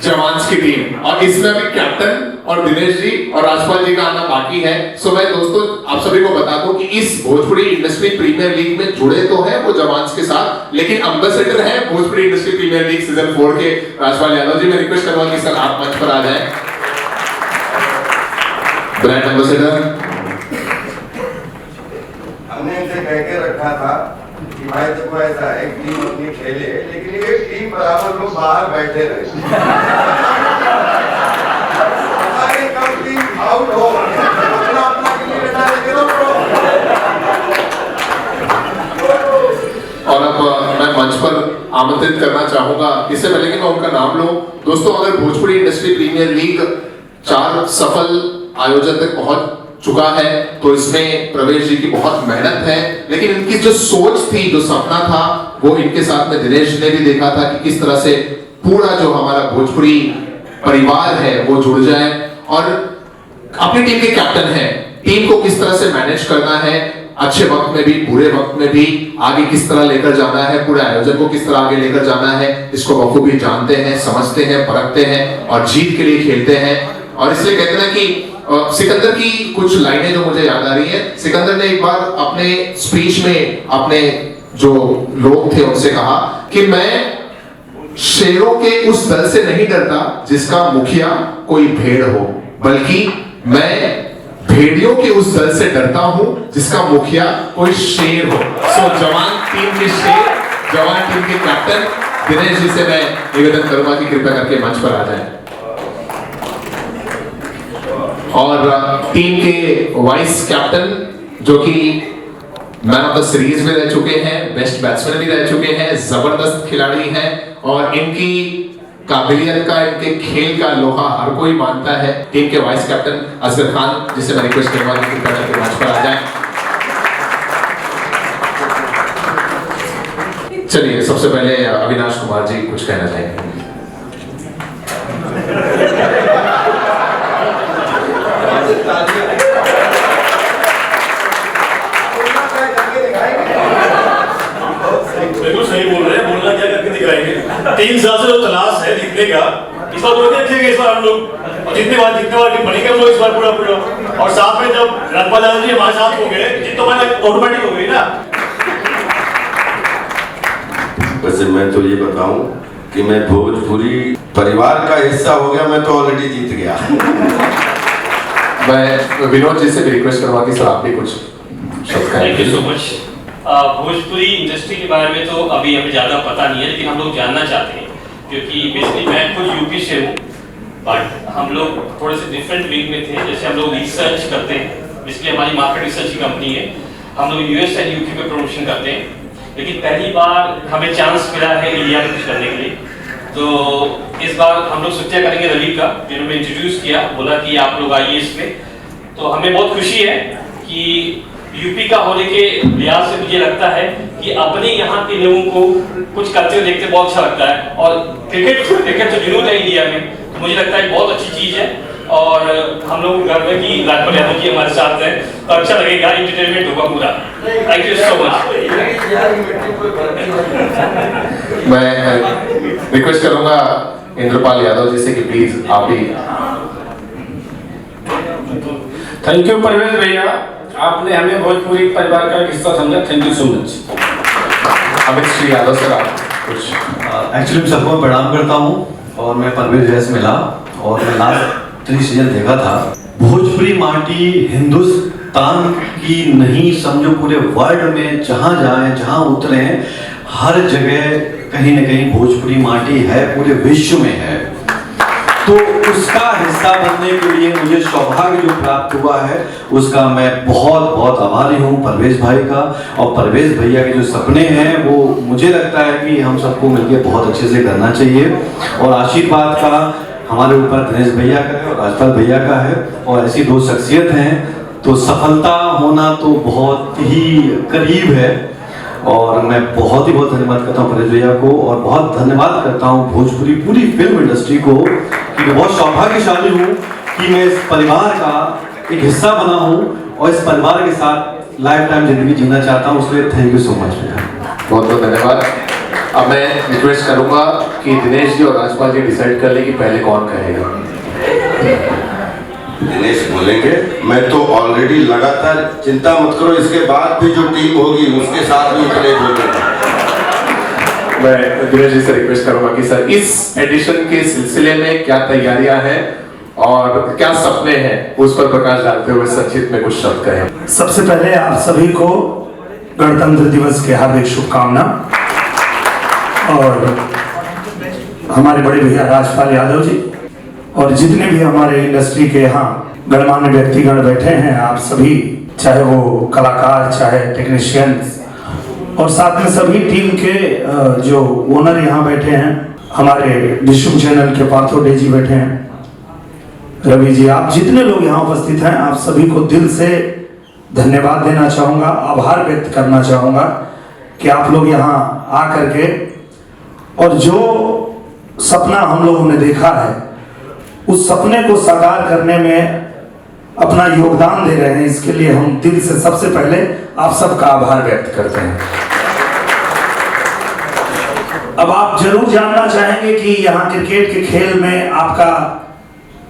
जवान्स की टीम, और इसमें भी कैप्टन और दिनेश जी और राजपाल जी का आना बाकी है। सो मैं दोस्तों आप सभी को बता दूं कि इस भोजपुरी इंडस्ट्री प्रीमियर लीग में जुड़े तो हैं वो जवान्स के साथ, लेकिन एम्बेसडर है Bhojpuri Industry Premier League season 4 के राजपाल यादव जी। मैं रिक्वेस्ट करूंगा कि सर आप मंच पर आ जाएं। ब्रांड एम्बेसडर हमने इनसे कह के रखा था कि भाई देखो ऐसा एक टीम अपनी खेले, लेकिन ये टीम बराबर लोग बाहर बैठे रहे। कब टीम आउट हो अपना अपना क्रिकेट लेके और अब मैं मंच पर आमंत्रित करना चाहूंगा, इससे पहले कि मैं उनका नाम लूं, दोस्तों अगर भोजपुरी इंडस्ट्री प्रीमियर लीग 4 सफल आयोजन तक पहुंच चुका है तो इसमें प्रवेश जी की बहुत मेहनत है, लेकिन इनकी जो सोच थी, जो सपना था, वो इनके साथ में दिनेश ने भी देखा था कि किस तरह से पूरा जो हमारा भोजपुरी परिवार है वो जुड़ जाए, और अपनी टीम के कैप्टन है, टीम को किस तरह से मैनेज करना है, अच्छे वक्त में भी बुरे वक्त में भी आगे किस तरह लेकर जाना है, पूरे आयोजन को किस तरह आगे लेकर जाना है, इसको बखूबी जानते हैं, समझते हैं, परखते हैं और जीत के लिए खेलते हैं। और इसलिए कहते हैं कि सिकंदर की कुछ लाइनें जो मुझे याद आ रही है, सिकंदर ने एक बार अपने स्पीच में अपने जो लोग थे उनसे कहा कि मैं शेरों के उस दल से नहीं डरता जिसका मुखिया कोई भेड़ हो, बल्कि मैं भेड़ियों के उस दल से डरता हूं जिसका मुखिया कोई शेर हो। सो जवान टीम के शेर, जवान टीम के कैप्टन दिनेश जी से मैं निवेदन करूंगा कि कृपया करके मंच पर आ जाएं। और टीम के वाइस कैप्टन जो कि मैन ऑफ द सीरीज में रह चुके हैं, बेस्ट बैट्समैन भी रह चुके हैं, जबरदस्त खिलाड़ी हैं और इनकी काबिलियत का, इनके खेल का लोहा हर कोई मानता है, टीम के वाइस कैप्टन असगर खान, जिसे मैं रिक्वेस्ट करूंगा कि कृपया करके मंच पर आ जाएं। चलिए सबसे पहले अविनाश कुमार जी कुछ कहना चाहेंगे। बिल्कुल सही बोल रहे हैं, बोलना क्या करके दिखाएंगे। 3 साल से जो तलाश है जीतने का, इस बार तो देखेंगे इस बार हम लोग, और जितने बार टीम बनेंगे हम लोग इस बार पूरा, और साथ में जब राजपाल यादव जी हमारे साथ हो गए, जीत तो हमारी ऑटोमेटिक हो गई ना। वैसे मैं तो ये बताऊं कि मैं भोजपुरी परिवार का हिस्सा हो गया, मैं तो ऑलरेडी जीत गया। मैं विनोद जी से भी रिक्वेस्ट करूंगा कि सर आप भी कुछ शब्द कहें। Thank you so much. Bhojpuri industry के बारे में तो अभी हमें ज़्यादा पता नहीं है, लेकिन हम लोग जानना चाहते हैं, क्योंकि बेसिकली मैं खुद यूपी से हूँ, बट हम लोग थोड़े से डिफरेंट विंग में थे। जैसे हम लोग रिसर्च करते हैं, बेसिकली हमारी मार्केट रिसर्च की कंपनी है, हम लोग यूएस एंड यूके में प्रमोशन करते हैं, लेकिन पहली बार हमें चांस मिला है इंडिया में कुछ करने के लिए। तो इस बार हम लोग शुक्रिया करेंगे रवि का, जिन्होंने इंट्रोड्यूस किया, बोला कि आप लोग आइए इसमें। तो हमें बहुत खुशी है कि यूपी का होने के लिहाज से मुझे लगता है कि अपने यहाँ के लोगों को कुछ करते हुए देखते बहुत अच्छा लगता है, और क्रिकेट तो जुनून है इंडिया में, तो मुझे लगता है बहुत अच्छी चीज़ है, और हम लोग को गर्व है कि राजपाल यादव जी हमारे साथ हैं, तो अच्छा लगेगा, एंटरटेनमेंट होगा पूरा। Thank you so much. मैं रिक्वेस्ट करूंगा इंद्रपाल यादव जी से कि प्लीज आप भी। थैंक यू परवेज भैया, आपने हमें भोजपुरी परिवार का हिस्सा समझा। Thank you so much. Amit Shri Yadav sir आप एक्चुअली सबको मैं प्रणाम करता हूँ और मैं परवेज जैस मिला और मैं लास्ट 3 सीजन देखा था। भोजपुरी माटी हिंदुस्तान की नहीं, समझो पूरे वर्ल्ड में जहाँ जाएं, जहाँ उतरे, हर जगह कहीं न कहीं भोजपुरी माटी है, पूरे विश्व में है। तो उसका हिस्सा बनने के लिए मुझे सौभाग्य जो प्राप्त हुआ है उसका मैं बहुत बहुत आभारी हूँ परवेज भाई का। और परवेज भैया के जो सपने हैं वो मुझे लगता है कि हम सबको मिलकर बहुत अच्छे से करना चाहिए। और आशीर्वाद का हमारे ऊपर दिनेश भैया का है और राजपाल भैया का है, और ऐसी 2 शख्सियत हैं तो सफलता होना तो बहुत ही करीब है। और मैं बहुत धन्यवाद करता हूँ परवेज भैया को, और बहुत धन्यवाद करता हूँ भोजपुरी पूरी फिल्म इंडस्ट्री को कि मैं बहुत सौभाग्यशाली हूँ कि मैं इस परिवार का एक हिस्सा बना हूँ और इस परिवार के साथ लाइफ टाइम जिंदगी जीना चाहता हूँ। उसके लिए थैंक यू सो मच भैया, बहुत बहुत धन्यवाद। अब मैं रिक्वेस्ट करूंगा कि दिनेश जी और राजपाल जी डिसाइड कर ले कि पहले कौन कहेगा। दिनेश बोलेंगे। मैं तो ऑलरेडी लगातार, चिंता मत करो, इसके बाद भी जो टीम होगी उसके साथ भी उतने बोलेंगे। मैं दिनेश जी से रिक्वेस्ट करूंगा कि सर इस एडिशन के सिलसिले में क्या तैयारियां हैं और क्या सपने हैं उस पर प्रकाश डालते हुए संक्षिप्त में कुछ शब्द कहें। सबसे पहले आप सभी को गणतंत्र दिवस की हार्दिक शुभकामना। और हमारे बड़े भैया राजपाल यादव जी और जितने भी हमारे इंडस्ट्री के यहाँ गणमान्य व्यक्तिगण बैठे हैं, आप सभी, चाहे वो कलाकार, चाहे टेक्नीशियंस, और साथ में सभी टीम के जो ओनर यहाँ बैठे हैं, हमारे विश्व चैनल के पार्थो डे जी बैठे हैं, रवि जी, आप जितने लोग यहाँ उपस्थित हैं, आप सभी को दिल से धन्यवाद देना चाहूँगा, आभार व्यक्त करना चाहूँगा कि आप लोग यहाँ आ करके और जो सपना हम लोगों ने देखा है उस सपने को साकार करने में अपना योगदान दे रहे हैं। इसके लिए हम दिल से सबसे पहले आप सबका आभार व्यक्त करते हैं। अब आप जरूर जानना चाहेंगे कि यहाँ क्रिकेट के खेल में आपका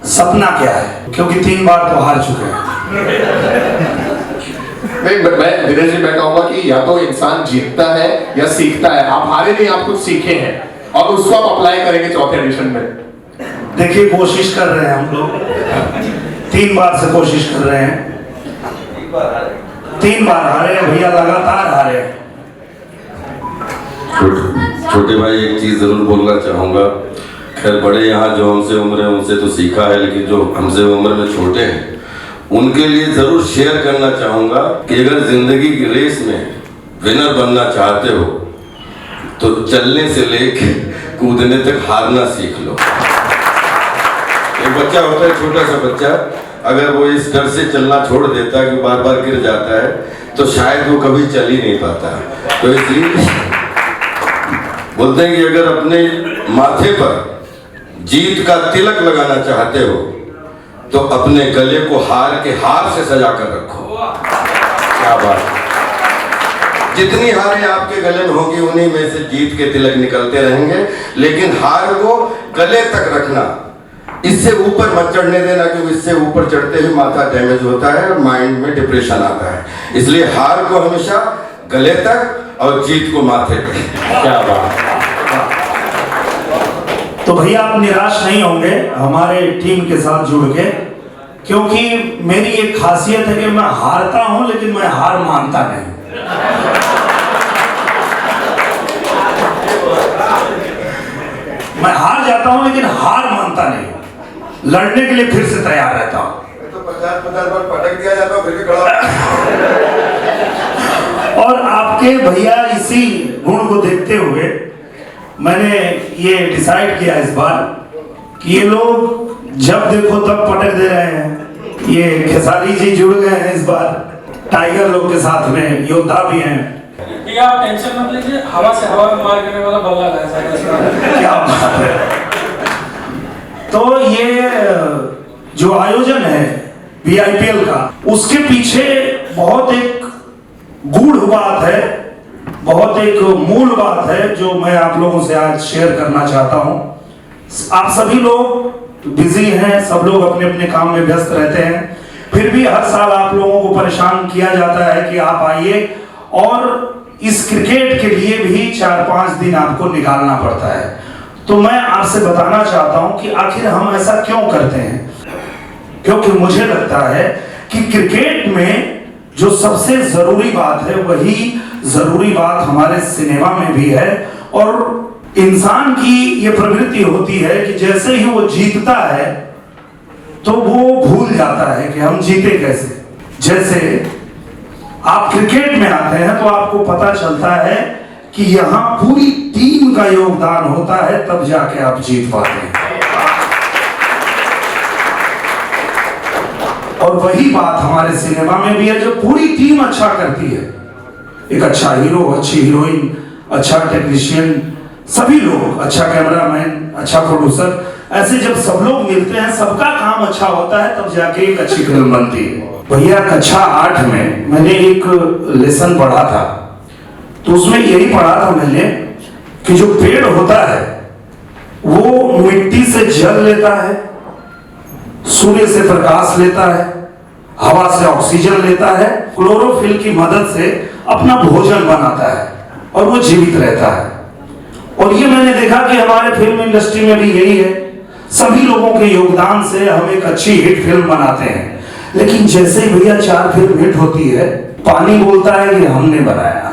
सपना क्या है, क्योंकि 3 बार तो हार चुके हैं। नहीं, मैं दिनेश जी मैं कहूंगा कि या तो इंसान जीतता है या सीखता है। आप हारे नहीं, आप कुछ सीखे हैं और उसको आप अप्लाई करेंगे 4थे एडिशन में। देखिए, कोशिश कर रहे हैं हम लोग, 3 बार से कोशिश कर रहे हैं, 3 बार हारे हैं भैया, लगातार हारे हैं। छोटे भाई, एक चीज जरूर बोलना चाहूंगा। खैर बड़े यहाँ जो हमसे उम्र है उनसे तो सीखा है, लेकिन जो हमसे उम्र में छोटे हैं उनके लिए जरूर शेयर करना चाहूंगा कि अगर जिंदगी की रेस में विनर बनना चाहते हो तो चलने से लेके कूदने तक हारना सीख लो। एक बच्चा होता है, छोटा सा बच्चा, अगर वो इस डर से चलना छोड़ देता है कि बार बार गिर जाता है तो शायद वो कभी चल ही नहीं पाता। तो इसलिए बोलते हैं कि अगर अपने माथे पर जीत का तिलक लगाना चाहते हो तो अपने गले को हार के हार से सजा कर रखो। क्या बात! जितनी हारें आपके गले में होगी उन्हीं में से जीत के तिलक निकलते रहेंगे, लेकिन हार को गले तक रखना, इससे ऊपर मत चढ़ने देना, क्योंकि इससे ऊपर चढ़ते ही माथा डैमेज होता है और माइंड में डिप्रेशन आता है। इसलिए हार को हमेशा गले तक और जीत को माथे पे। क्या बात! तो भैया आप निराश नहीं होंगे हमारे टीम के साथ जुड़ के, क्योंकि मेरी एक खासियत है कि मैं हारता हूं लेकिन मैं हार मानता नहीं। मैं हार जाता हूं लेकिन हार मानता नहीं, लड़ने के लिए फिर से तैयार रहता हूं। तो 50-50 बार पटक दिया जाता है फिर भी खड़ा। और आपके भैया इसी गुण को देखते हुए मैंने ये डिसाइड किया इस बार कि ये लोग जब देखो तब पटक दे रहे हैं। ये खेसारी जी जुड़ गए हैं इस बार, टाइगर लोग के साथ में योद्धा भी हैं। आप टेंशन मत लीजिए, हवा से हवा में मार करने वाला बल्ला है। क्या बात है! तो ये जो आयोजन है VIPL का, उसके पीछे बहुत एक गूढ़ बात है, बहुत एक मूल बात है जो मैं आप लोगों से आज शेयर करना चाहता हूं। आप सभी लोग बिजी हैं, सब लोग अपने अपने काम में व्यस्त रहते हैं, फिर भी हर साल आप लोगों को परेशान किया जाता है कि आप आइए और इस क्रिकेट के लिए भी 4-5 दिन आपको निकालना पड़ता है। तो मैं आपसे बताना चाहता हूं कि आखिर हम ऐसा क्यों करते हैं, क्योंकि मुझे लगता है कि क्रिकेट में जो सबसे जरूरी बात है वही जरूरी बात हमारे सिनेमा में भी है। और इंसान की ये प्रवृत्ति होती है कि जैसे ही वो जीतता है तो वो भूल जाता है कि हम जीते कैसे। जैसे आप क्रिकेट में आते हैं तो आपको पता चलता है कि यहां पूरी टीम का योगदान होता है, तब जाके आप जीत पाते हैं। और वही बात हमारे सिनेमा में भी है, जो पूरी टीम अच्छा करती है। एक अच्छा हीरो, अच्छी हीरोइन, अच्छा टेक्नीशियन, सभी लोग, अच्छा कैमरामैन, अच्छा प्रोड्यूसर, ऐसे जब सब लोग मिलते हैं, सबका काम अच्छा होता है, तब जाके एक अच्छी फिल्म बनती है। भैया कक्षा 8 में मैंने एक लेसन पढ़ा था, तो उसमें यही पढ़ा था मैंने कि जो पेड़ होता है वो मिट्टी से जल लेता है, सूर्य से प्रकाश लेता है, हवा से ऑक्सीजन लेता है, क्लोरोफिल की मदद से अपना भोजन बनाता है और वो जीवित रहता है। और ये मैंने देखा कि हमारे फिल्म इंडस्ट्री में भी यही है, सभी लोगों के योगदान से हम एक अच्छी हिट फिल्म बनाते हैं। लेकिन जैसे ही भैया 4 फिल्म हिट होती है, पानी बोलता है कि हमने बनाया,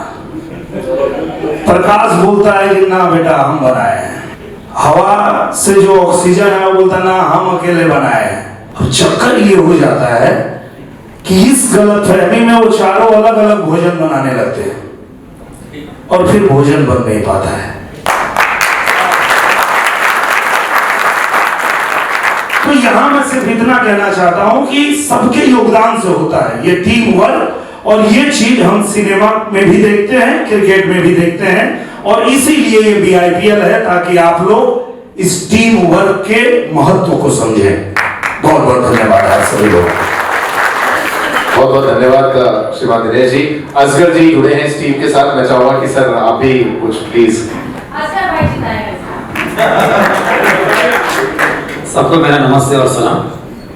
प्रकाश बोलता है कि ना बेटा हम बनाए हैं, हवा से जो ऑक्सीजन है वो बोलता है ना हम अकेले बनाए हैं। और चक्कर ये हो जाता है कि इस गलतफहमी में वो चारों अलग अलग भोजन बनाने लगते हैं और फिर भोजन बन नहीं पाता है। तो यहां मैं सिर्फ इतना कहना चाहता हूं कि सबके योगदान से होता है ये टीम वर्क, और ये चीज हम सिनेमा में भी देखते हैं, क्रिकेट में भी देखते हैं, और इसीलिए ये BIPL है ताकि आप लोग इस टीम वर्क के महत्व को समझें। बहुत बहुत धन्यवाद आप सभी लोग। बहुत बहुत धन्यवाद श्रीमान दिनेश जी। असगर जी जुड़े हैं इस टीम के साथ, मैं चाहूंगा कि सर आप भी कुछ प्लीज। सबको मेरा नमस्ते और सलाम।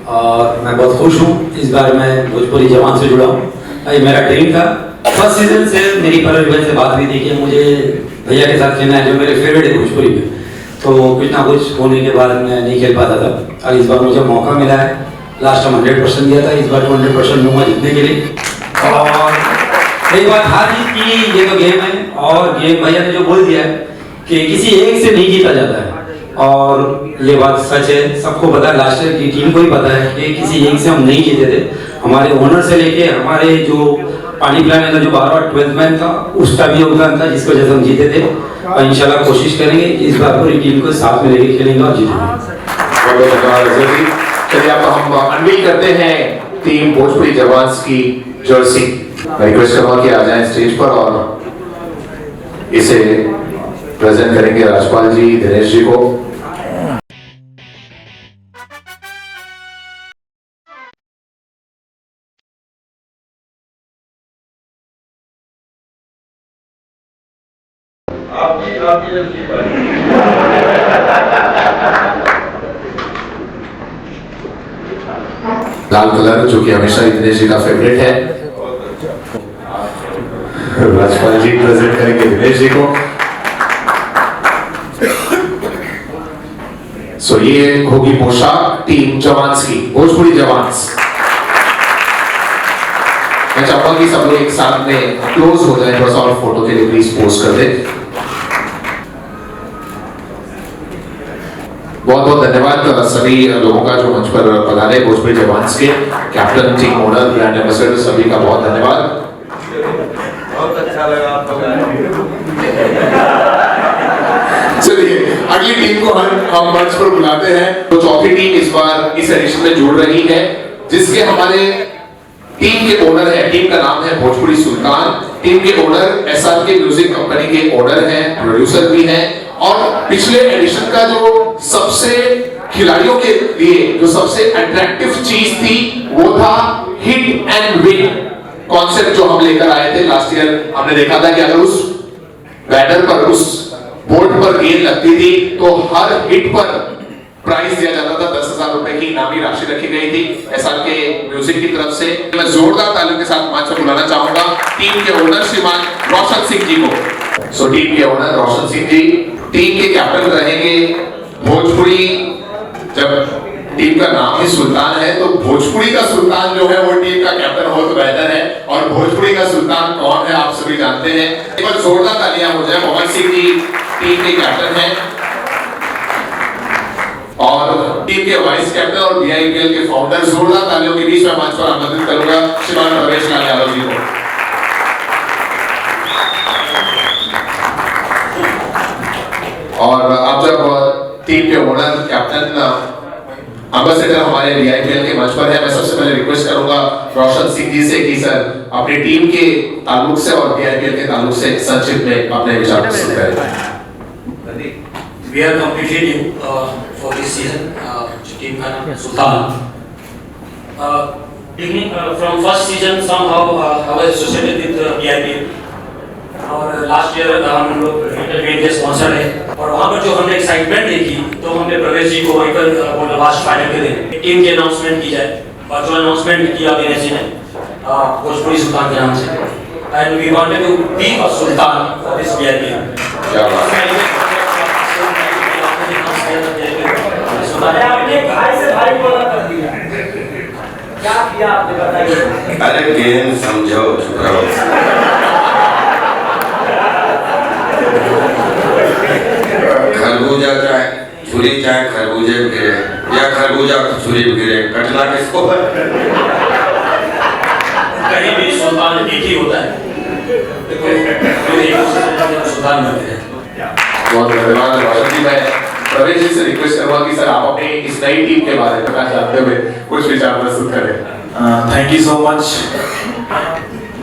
और मैं बहुत खुश हूँ इस बार मैं भोजपुरी जवान से जुड़ा हूँ। ये मेरा ड्रीम था, फर्स्ट सीजन से मेरी परवेश भाई से बात हुई थी कि मुझे भैया के साथ खेलना है, जो मेरे फेवरेट है भोजपुरी में। तो कुछ ना कुछ होने के बाद मैं नहीं खेल पाता था, और इस बार मुझे मौका मिला है। लास्ट टाइम 100% दिया था, इस बार 200% दूंगा जीतने के लिए। और एक बात हार जीत की, ये तो गेम है, और गेम भैया ने जो बोल दिया है कि किसी एक से नहीं जीता जाता है, और ये बात सच है। सबको पता है, लास्ट ईयर की टीम को ही पता है कि किसी एक से हम नहीं जीते थे। हमारे ओनर से लेके हमारे जो पानी पिलाने का जो 12वां मैन था, उसका भी योगदान था, जिसकी वजह से हम जीते थे। और इंशाल्लाह कोशिश करेंगे इस बार पूरी टीम को साथ में लेके खेलेंगे और जीतेंगे। चलिए अब हम अनवील करते हैं टीम भोजपुरी जवान्स की जर्सी। मैं रिक्वेस्ट करूंगा कि आ जाएं स्टेज पर और इसे प्रेजेंट करेंगे राजपाल जी, दिनेश जी को। लाल कलर जो कि हमेशा दिनेश जी का फेवरेट है, राजपाल जी प्रेजेंट करेंगे दिनेश जी को। सो ये होगी पोशाक टीम जवान्स की, भोजपुरी जवान्स। मैं चाहूंगा कि सब लोग एक साथ में क्लोज हो जाए, थोड़ा सा और फोटो के लिए प्लीज पोस्ट कर दे। बहुत बहुत धन्यवाद सभी लोगों का जो मंच पर पधारे, भोजपुरी जवान्स के captain, team owner, brand ambassador, सभी का बहुत धन्यवाद। बहुत अच्छा लगा आपको। चलिए अगली टीम को हम मंच पर बुलाते हैं। तो चौथी टीम इस बार इस एडिशन में जुड़ रही है, जिसके हमारे टीम के ओनर है, टीम का नाम है भोजपुरी सुल्तान। टीम के ओनर SRK म्यूजिक कंपनी के ओनर हैं, प्रोड्यूसर भी हैं, और पिछले एडिशन का जो सबसे खिलाड़ियों के लिए जो सबसे अट्रैक्टिव चीज थी वो था हिट एंड विन कॉन्सेप्ट जो हम लेकर आए थे। लास्ट ईयर हमने देखा था कि अगर उस बैटर पर, उस बोर्ड पर गेंद लगती थी तो हर हिट पर प्राइज दिया जाता था, 10,000 रुपए की इनामी राशि रखी गई थी एसआर के म्यूजिक की तरफ से। मैं जोरदार तालियों के साथ मंच पर बुलाना चाहूंगा टीम के ओनर श्रीमान रोशन सिंह जी को। सो टीम के ओनर रोशन सिंह जी टीम के कैप्टन रहेंगे। भोजपुरी, जब टीम का नाम ही सुल्तान है तो भोजपुरी का सुल्तान जो है वो टीम का कैप्टन हो तो बेहतर है, और भोजपुरी का सुल्तान कौन है आप सभी जानते हैं। एक बार जोरदार तालियां हो जाए। मोहन सिंह जी टीम के कैप्टन हैं और टीम के वाइस कैप्टन और बीआईपीएल के फाउंडर। जोरदार तालियों के बीच में मंच पर आमंत्रित करूंगा श्रीमान प्रवेश लाल यादव जी को। और अब जब टीम के ओनर कैप्टन एम्बेसडर हमारे बीआईपीएल के मंच पर है, मैं सबसे पहले रिक्वेस्ट करूंगा रोशन सिंह जी से कि सर अपनी टीम के ताल्लुक से और बीआईपीएल के ताल्लुक से संक्षिप्त में अपने विचार प्रस्तुत करें। We are completely new for this season. Team का नाम सुल्तान. Beginning from first season somehow I was associated with BIPL. और लास्ट ईयर हम लोग इंटरव्यू के स्पॉन्सर है और वहाँ पर जो हमने एक्साइटमेंट देखी तो हमने प्रवेश जी को वहीं पर लास्ट फाइनल के दिन टीम के अनाउंसमेंट की जाए, और जो अनाउंसमेंट किया दिनेश जी ने भोजपुरी सुल्तान के नाम से, and we wanted to be a Sultan for this BIPL. क्या बात है। आपने भाई से भाई बोला कर दिया, क्या किया आपने बताइए। अरे गेम समझो, चुप रहो। खरबूजा चाहे छुरी चाहे खरबूजे गिरे या खरबूजा छुरी गिरे, कटना किसको है? कहीं भी सुल्तान एक ही होता है। सुल्तान बनते हैं। बहुत धन्यवाद रोशन जी। मैं प्रवेश जी से रिक्वेस्ट करूंगा कि सर आप अपनी इस नई टीम के बारे में प्रकाश डालते हुए कुछ विचार प्रस्तुत करें। Thank you so much.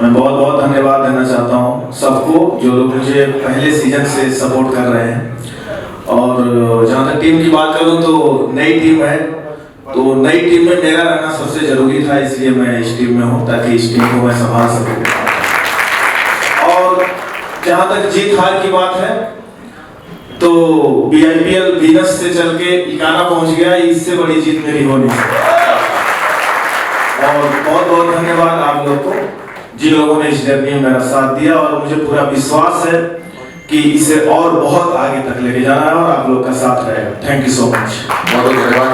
मैं बहुत बहुत धन्यवाद देना चाहता हूँ सबको जो लोग मुझे पहले सीजन से सपोर्ट कर रहे हैं। और जहाँ तक टीम की बात करूँ तो नई टीम है, तो नई टीम में मेरा रहना सबसे जरूरी था, इसलिए मैं इस टीम में हूँ ताकि इस टीम को मैं संभाल सकूँ। और जहाँ तक जीत हार की बात है तो बीआईपीएल वीनस से चल के इकाना पहुंच गया, इससे बड़ी जीत मेरी हो नहीं सकती। और बहुत बहुत धन्यवाद आप लोग को जिन लोगों ने इस जर्नी में मेरा साथ दिया, और मुझे पूरा विश्वास है कि इसे और बहुत आगे तक लेके जाना है और आप लोग का साथ रहेगा। Thank you so much. बहुत बहुत धन्यवाद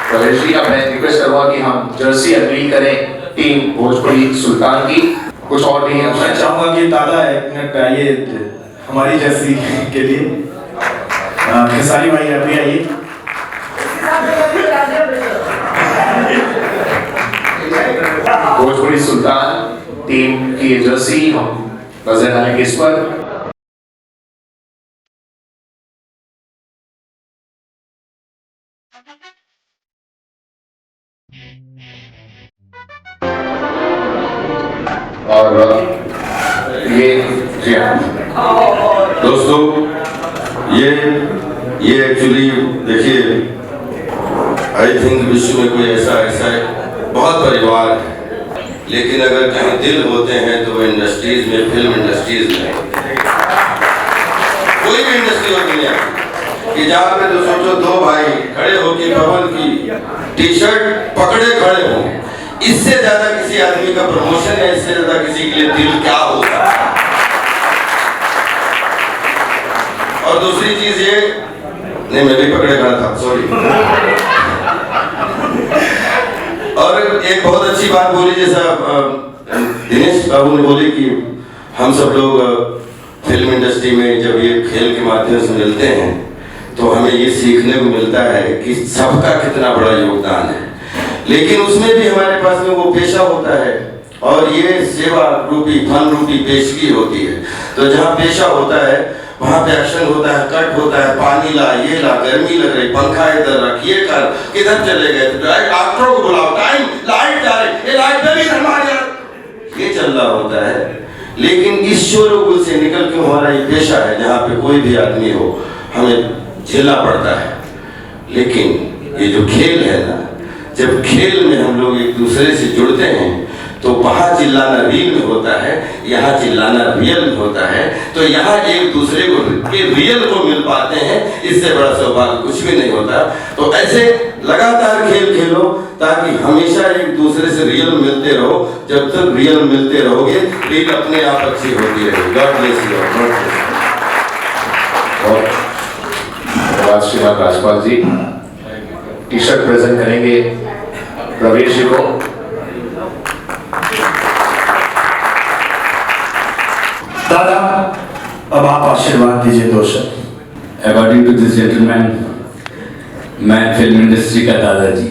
प्रवेश जी। अब मैं रिक्वेस्ट करूंगा कि हम जर्सी अनवील करें टीम भोजपुरी सुल्तान की। कुछ और नहीं है, मैं चाहूंगा कि दादा एक मिनट आइए हमारी जर्सी के लिए। खेसारी भाई अभी आइए। भोजपुरी सुल्तान टीम की जर्सी हम नजर डालेंगे इस पर। और ये दोस्तों ये एक्चुअली देखिए, आई थिंक विश्व में कोई ऐसा बहुत परिवार है, लेकिन अगर कहीं दिल होते हैं तो वो इंडस्ट्रीज में, फिल्म इंडस्ट्रीज में, कोई भी इंडस्ट्री हो दुनिया कि जहाँ पे तो सोचो दो भाई खड़े होकर पवन की टी शर्ट पकड़े खड़े हों, इससे ज्यादा किसी आदमी का प्रमोशन है, इससे ज्यादा किसी के लिए दिल क्या होगा। और दूसरी चीज ये, नहीं मैं भी पकड़े खड़ा था, सॉरी। और एक बहुत अच्छी बात बोली, जैसा दिनेश बाबू ने बोली कि हम सब लोग फिल्म इंडस्ट्री में जब ये खेल के माध्यम से मिलते हैं तो हमें ये सीखने को मिलता है कि सबका कितना बड़ा योगदान है, लेकिन उसमें भी हमारे पास में वो पेशा होता है और ये सेवा रूपी, फन रूपी पेशगी होती है। तो जहाँ पेशा होता है वहाँ पे एक्शन होता है, कट होता है, पानी ला, ये ला, गर्मी लग रही, पंखा इधर रख, ये कर, किधर चले गए, डॉक्टरों को बुलाओ, टाइम, लाइट जा रही, ये लाइट में भी हमारे ये चल रहा होता है। लेकिन इस शोरगुल से निकल के हमारा ये पेशा है जहाँ पे कोई भी आदमी हो हमें झेलना पड़ता है। लेकिन ये जो खेल है ना, जब खेल में हम लोग एक दूसरे से जुड़ते हैं तो वहाँ चिल्लाना रील में होता है, यहाँ चिल्लाना रियल में होता है। तो यहाँ एक दूसरे को के रियल को मिल पाते हैं, इससे बड़ा सौभाग्य कुछ भी नहीं होता। तो ऐसे लगातार खेल खेलो ताकि हमेशा एक दूसरे से रियल मिलते रहो। जब तक रियल मिलते रहोगे रील अपने आप अच्छी होती रहेगी। God bless you. धन्यवाद श्रीमान राजपाल जी। टी शर्ट प्रेजेंट करेंगे प्रवेश जी को। दादा, अब आप आशीर्वाद दीजिए 2 शब्द। अकॉर्डिंग टू दिस जेंटलमैन, मैं फिल्म इंडस्ट्री का दादाजी।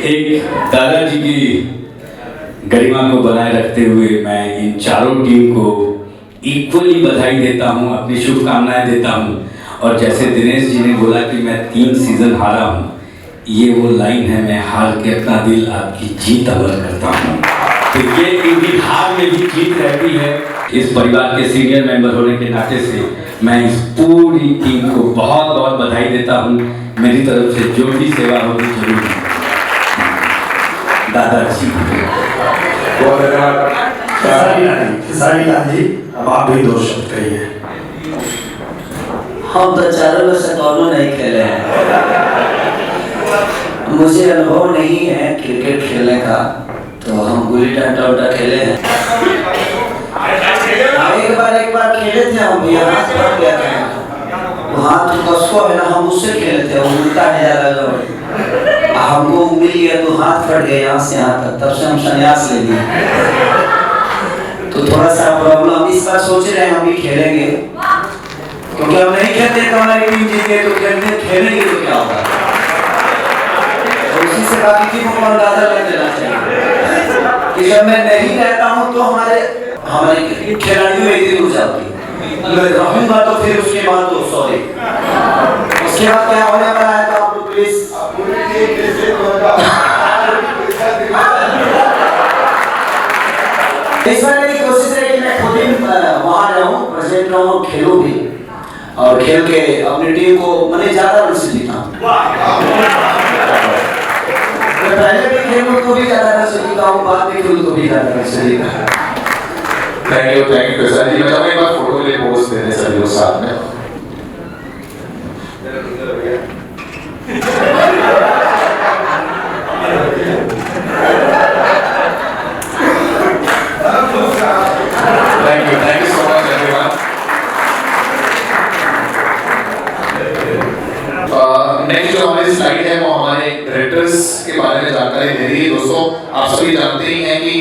एक दादाजी की गरिमा को बनाए रखते हुए मैं इन चारों टीम को इक्वली बधाई देता हूं, अपनी शुभकामनाएं देता हूं। और जैसे दिनेश जी ने बोला कि मैं 3 सीजन हारा हूं, ये वो लाइन है, मैं हार के अपना दिल आपकी जीत अमर करता हूं। तो ये इनकी हार में भी जीत रहती है। इस परिवार के सीनियर मेंबर होने के नाते से मैं इस पूरी टीम को बहुत बहुत बधाई देता हूं। मेरी तरफ से जो भी सेवा होगी जरूर दादाजी। बहुत धन्यवाद। खेसारी लाल जी, अब आप भी 2 शब्द कहिए। हम तो चारों में से दोनों नहीं खेले हैं, मुझे अनुभव नहीं है क्रिकेट खेलने का, तो हम गुल्ली डंडा उल्टा खेले हैं। एक बार खेले थे हम, हाथ फट गया था। वो हाथ कसको है ना, हम उससे खेले थे, वो उल्टा है ज्यादा, हमको उंगली गया तो हाथ फट गया यहाँ से यहाँ तक। तब से हम संन्यास ले लिए। तो थोड़ा सा प्रॉब्लम, इस बार सोच रहे हैं हम भी खेलेंगे, क्योंकि हम नहीं खेलते तो हमारी टीम जीते, तो खेलेंगे तो क्या होगा। और उसी से बाकी टीमों को अंदाजा लग जाना चाहिए कि जब मैं नहीं रहता हूँ तो हमारे खिलाड़ियों में इतनी ऊर्जा होती है, मैं रहूंगा तो फिर उसके बाद तो सॉरी, उसके बाद क्या होने वाला है तो आप लोग प्लीज। इस बार मेरी कोशिश है कि मैं खुद ही वहाँ रहूँ, प्रेजेंट रहूँ, खेलूँ भी, और खेल के अपनी टीम को मैंने ज्यादा रन से जीता। मैं पहले भी खेलूँ तो भी ज्यादा रन से जीता हूँ, बाद में खेलूँ तो भी ज्यादा रन से जीता। थैंक यू सर जी। मैं चाहूँगा एक बार फोटो के लिए पोस्ट देने सभी लोग साथ में। Thank you so much everyone. Next जो हमारी स्लाइड है वो हमारे डायरेक्टर्स के बारे में जानकारी दे रही है। दोस्तों, आप सभी जानते ही हैं कि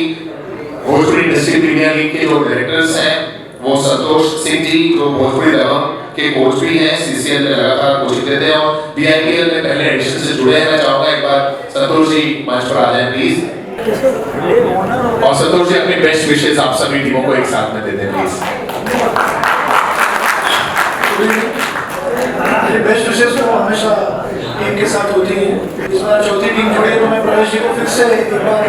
भोजपुरी इंडस्ट्री प्रीमियर लीग के जो डायरेक्टर्स हैं वो संतोष सिंह जी, जो भोजपुरी दबंग के कोच भी हैं, सीसीएल में लगातार कोचिंग देते हैं और बीआईपीएल में पहले एडिशन से जुड़े हैं। मैं चाहूंगा एक बार संतोष जी मंच पर आ जाएं प्लीज, और संतोष जी अपनी बेस्ट विशेष आप सभी टीमों को एक साथ में दे दें प्लीज। बेस्ट विशेष तो हमेशा टीम के साथ होती है। इस बार चौथी टीम जुड़ी है तो मैं प्रवेश जी को फिर से एक बार,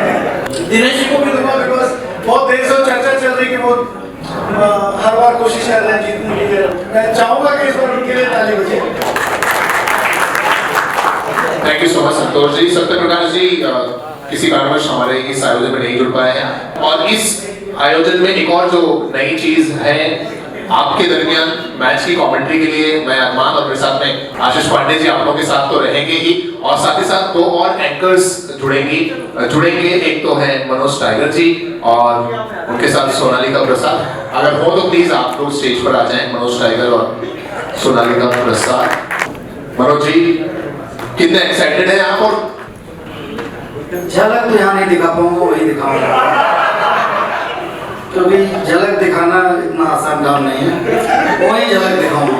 दिनेश जी को भी दूंगा, बिकॉज बहुत देर से चर्चा चल रही कि वो हर बार कोशिश कर रहे हैं जीतने के लिए। मैं चाहूंगा कि इस बार उनके लिए ताली बजे। Thank you so much Santosh ji. Satyaprakash जी किसी कारणवश हमारे इस आयोजन में नहीं जुड़ पाए हैं, और इस आयोजन में एक और जो नई चीज है, आपके दरमियान मैच की कमेंट्री के लिए मैं अरमान और मेरे साथ में आशीष पांडे जी आप लोगों के साथ तो रहेंगे ही, और साथ ही साथ 2 और एंकर्स जुड़ेंगे। एक तो है मनोज टाइगर जी और उनके साथ सोनालिका प्रसाद। अगर हो तो प्लीज आप लोग स्टेज पर आ जाएं, मनोज टाइगर और सोनालिका प्रसाद। मनोज जी कितने एक्साइटेड हैं आप? और झलक तो यहाँ नहीं दिखा पाऊंगा, वही दिखाऊंगा, क्योंकि झलक दिखाना इतना आसान काम नहीं है, वही झलक दिखाऊंगा।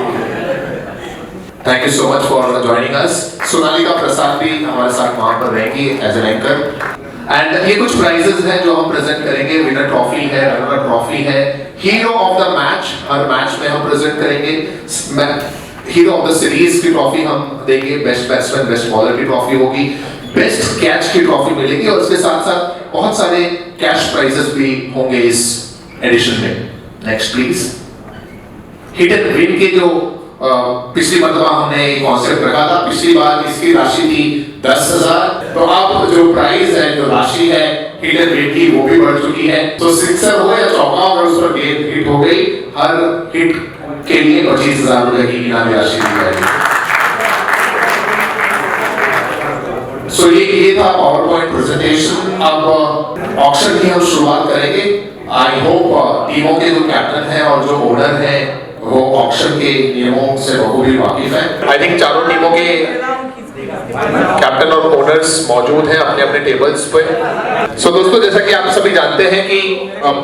Thank you so much for joining us. Sonalika Prasad भी हमारे साथ वहां पर रहेंगी एज एन एंकर। एंड ये कुछ प्राइजेस हैं जो हम प्रेजेंट करेंगे। विनर ट्रॉफी है, रनर ट्रॉफी है, hero of the match her match में हम प्रेजेंट करेंगे, हीरो ऑफ द सीरीज की ट्रॉफी हम देंगे, बेस्ट बैट्समैन बेस्ट बॉलर की ट्रॉफी होगी, बेस्ट कैच की ट्रॉफी मिलेगी, और इसके साथ साथ बहुत सारे कैश प्राइजेस भी होंगे इस एडिशन में। Next please. Hit and win के जो पिछली मरतबा हमने कॉन्सेप्ट रखा था, पिछली बार इसकी राशि थी 10,000, तो अब जो प्राइस है, जो राशि है हिट एंड रेट की, वो भी बढ़ चुकी है। तो सिक्सर हो या चौका हो, अगर उस पर गेंद हिट हो गई, हर हिट के लिए 25,000 रुपए की इनामी राशि दी जाएगी। सो ये था पावर पॉइंट प्रेजेंटेशन। अब ऑक्शन की हम शुरुआत करेंगे। आई होप टीमों के जो कैप्टन हैं और जो ओनर हैं वो ऑक्शन के नियमों से बखूबी वाकिफ हैं। आई थिंक चारों टीमों के कैप्टन और ओनर्स मौजूद हैं अपने अपने टेबल्स पे। सो दोस्तों, जैसा कि आप सभी जानते हैं कि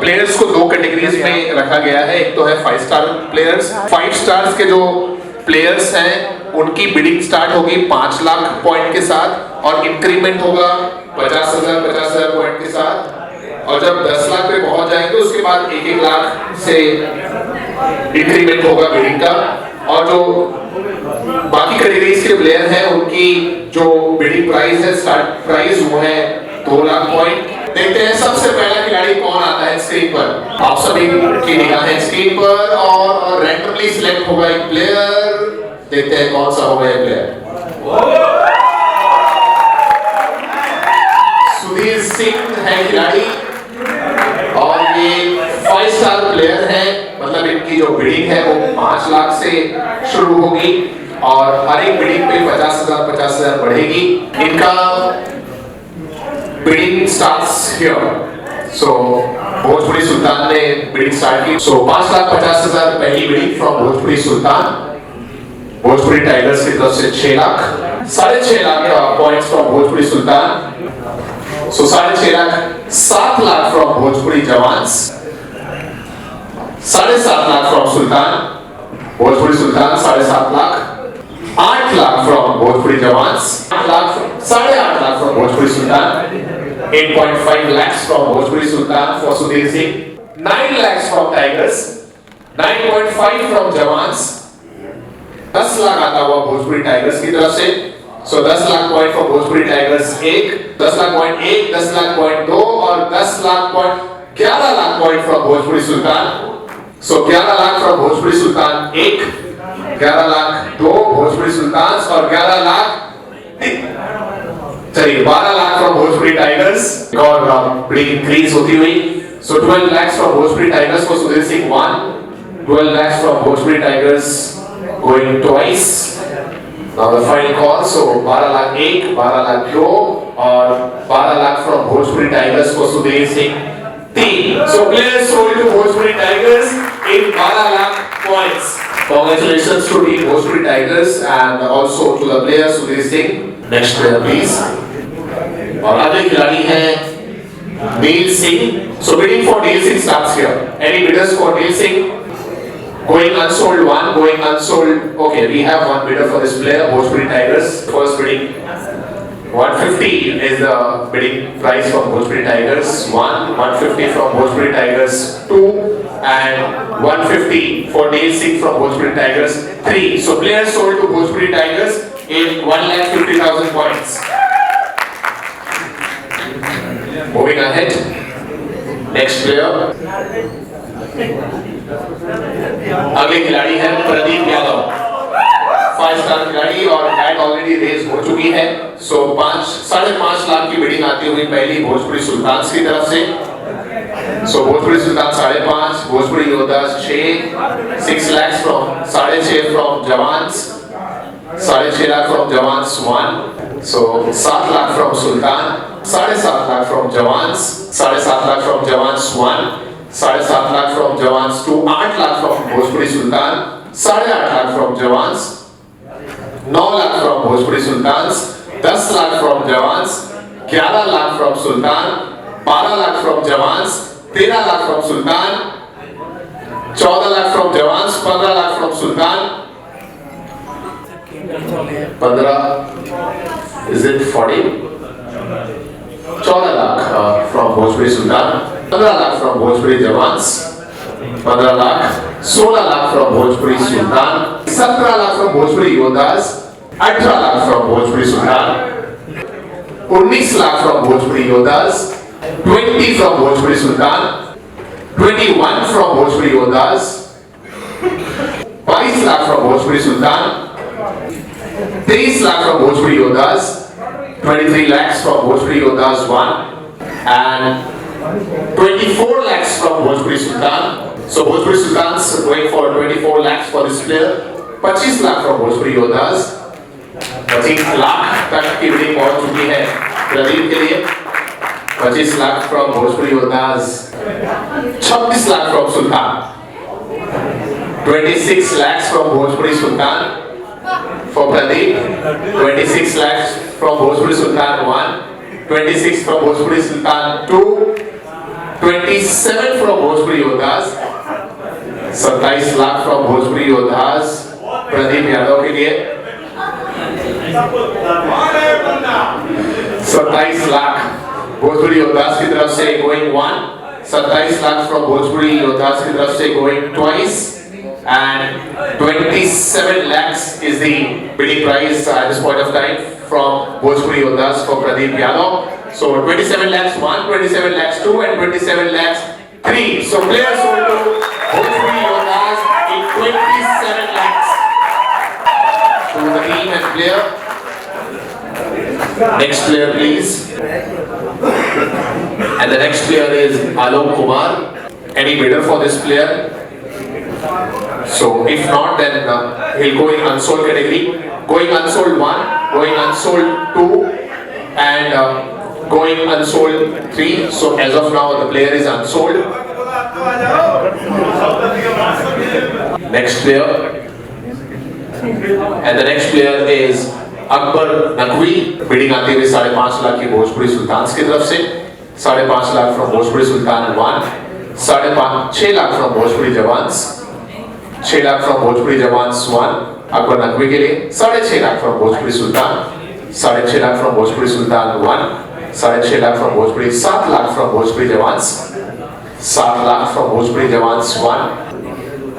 प्लेयर्स को दो कैटेगरीज में रखा गया है। एक तो है 5 स्टार प्लेयर्स। 5 स्टार्स के जो प्लेयर्स हैं उनकी बिडिंग स्टार्ट होगी 5 लाख पॉइंट के साथ और इंक्रीमेंट होगा 50,000 पॉइंट के साथ। और जब 10 लाख पे पहुंच जाएंगे उसके बाद 1-1 लाख से इंक्रीमेंट होगा बिडिंग का। और जो बाकी कैटेगरीज के प्लेयर हैं उनकी जो बिडिंग प्राइस है, स्टार्ट प्राइस, वो है 2 लाख पॉइंट। देखते हैं सबसे पहला खिलाड़ी कौन आता है स्क्रीन पर। आप सभी की निगाहें स्क्रीन पर और रैंडमली सिलेक्ट होगा एक प्लेयर। देखते हैं कौन सा होगा ये प्लेयर। सुधीर सिंह है खिलाड़ी और ये 5 स्टार प्लेयर है। मतलब इनकी जो बिडिंग है वो 5 लाख से शुरू होगी और हर एक बिडिंग पे 50,000 बढ़ेगी। इनका बिडिंग स्टार्ट्स हियर। सो भोजपुरी सुल्तान ने बिडिंग स्टार्ट की। सो 5,50,000 पहली bidding from Bhojpuri Sultan. Bhojpuri Tigers की तरफ से 6 lakh, 6.5 lakh points from Bhojpuri Sultan. So 6.5 lakh, 7 lakh from Bhojpuri jawans, 7.5 lakh from Sultan. Bhojpuri Sultan 7.5 lakh, 8 lakh from Bhojpuri jawans, 8 lakh, 8.5 lakh from Bhojpuri Sultan, 8.5 lakhs from Bhojpuri Sultan for Sudhir Singh, 9 lakhs from Tigers, 9.5 from Jawans, 10 lakh आता हुआ Bhojpuri Tigers की तरफ से। So 10 lakh point for Bhojpuri Tigers 1, 10 lakh point 1, 10 lakh point 2 और 10 lakh point 11 lakh point from Bhojpuri Sultan. So 11 lakh from Bhojpuri Sultan 1, 11 lakh 2 Bhojpuri Sultan और 11 लाख, चलिए 12 lakh from Bhojpuri tigers और बड़ी इंक्रीज होती हुई। सो 12 lakhs from Bhojpuri tigers for Sudhir Singh 1, 12 lakhs from Bhojpuri tigers going twice. Now the final call. So 12 lakh 1, 12 lakh 2 और 12 lakh from Bhojpuri tigers for Sudhir Singh 3. So players sold to Bhojpuri tigers in 12 lakh points. Congratulations to team Bhojpuri Tigers and also to the player Sudhir Singh. Next player please. और अगले खिलाड़ी हैं नील Singh. So bidding for nil Singh starts here. Any bidders for nil Singh? Going unsold 1, going unsold. Okay, we have one bidder for this player, Bhojpuri Tigers. First bidding 150 is the bidding price from Bhojpuri Tigers. 1, 150 from Bhojpuri Tigers 2 and 150 for Neil Singh from Bhojpuri Tigers 3. So players sold to Bhojpuri Tigers in 1,50,000 points. Moving ahead, next player. अगले खिलाड़ी हैं Pradeep Yadav, 5 star खिलाड़ी और bat already raise हो चुकी है। सो 5.5 लाख की bidding आती हुई पहली भोजपुरी सुल्तान की तरफ से। सो भोजपुरी सुल्तान 5.5, Bhojpuri योद्धास 6 lakhs from 6.5 from jawans, 6.5 lakh from Jawans 1. So 7 lakh from Sultan, 7.5 lakh from jawans, 7.5 lakh from Jawans 1, 7.5 lakh from jawans 2, 8 lakh from Bhojpuri Sultan, 8.5 lakh from jawans, 9 lakh from Bhojpuri Sultan, 10 lakh from jawans, 11 lakh from Sultan, 12 lakh from jawans, 13 lakh from Sultan, 14 lakh from jawans, 15 lakh from Sultan, 15 is it 40? 14 lakh from Bhojpuri Sultan, 15 lakh from Bhojpuri jawans, 15 lakh, 16 lakh from Bhojpuri Sultan, 17 lakh from Bhojpuri योद्धास, 18 lakh from Bhojpuri Sultan, 19 lakh from Bhojpuri योद्धास, 20 from Bhojpuri Sultan, 21 from Bhojpuri योद्धास, 22 lakh from Bhojpuri Sultan, 23 lakh from Bhojpuri योद्धास, 23 lakhs from Bhojpuri Yoddhas 1 and 24 lakhs from Bhojpuri Sultan. So Bhojpuri Sultans going for 24 lakhs for this player. 25 lakh from Bhojpuri Yoddhas. 25 lakh तक की bidding पहुंच चुकी है प्रदीप के लिए. 25 lakh from Bhojpuri Yoddhas. 26 lakh from Sultan. 26 lakhs from Bhojpuri Sultan for Pradeep. 26 lakhs from Bhojpuri Sultan 1. 26 from Bhojpuri Sultan 2. 27 from Bhojpuri Yoddhas. 27 lakh from Bhojpuri Yoddhas Pradeep Yadav के लिए. 27 lakh Bhojpuri Yoddhas की तरफ से going 1. 27 lakh from Bhojpuri Yoddhas की तरफ से going twice. And 27 lakhs is the bidding price at this point of time from Bhojpuri Yoddhas for Pradeep Yadav. So 27 lakhs 1, 27 lakhs 2 and 27 lakhs 3. So players sold to Bhojpuri Yoddhas in 27 lakhs. To the team and player. Next player please. And the next player is Alok Kumar. Any bidder for this player? So if not, then he'll go in unsold category. Going unsold 1, going unsold 2 and going unsold 3. So as of now the player is unsold. Next player. And the next player is Akbar Naqvi. Bidding आती हुई 5.5 लाख की भोजपुरी सुल्तान की तरफ से. 5.5 lakh from Bhojpuri Sultan 1. 6 lakh from Bhojpuri Jawans. 6 lakh from Bhojpuri Jawans 1 Akbar Naqvi के लिए. 6.5 lakh from Bhojpuri Sultan. 6.5 lakh from Bhojpuri Sultan 1. 6.5 lakh from Bhojpuri. 7 lakh from Bhojpuri Jawans. 7 lakh from Bhojpuri Jawans 1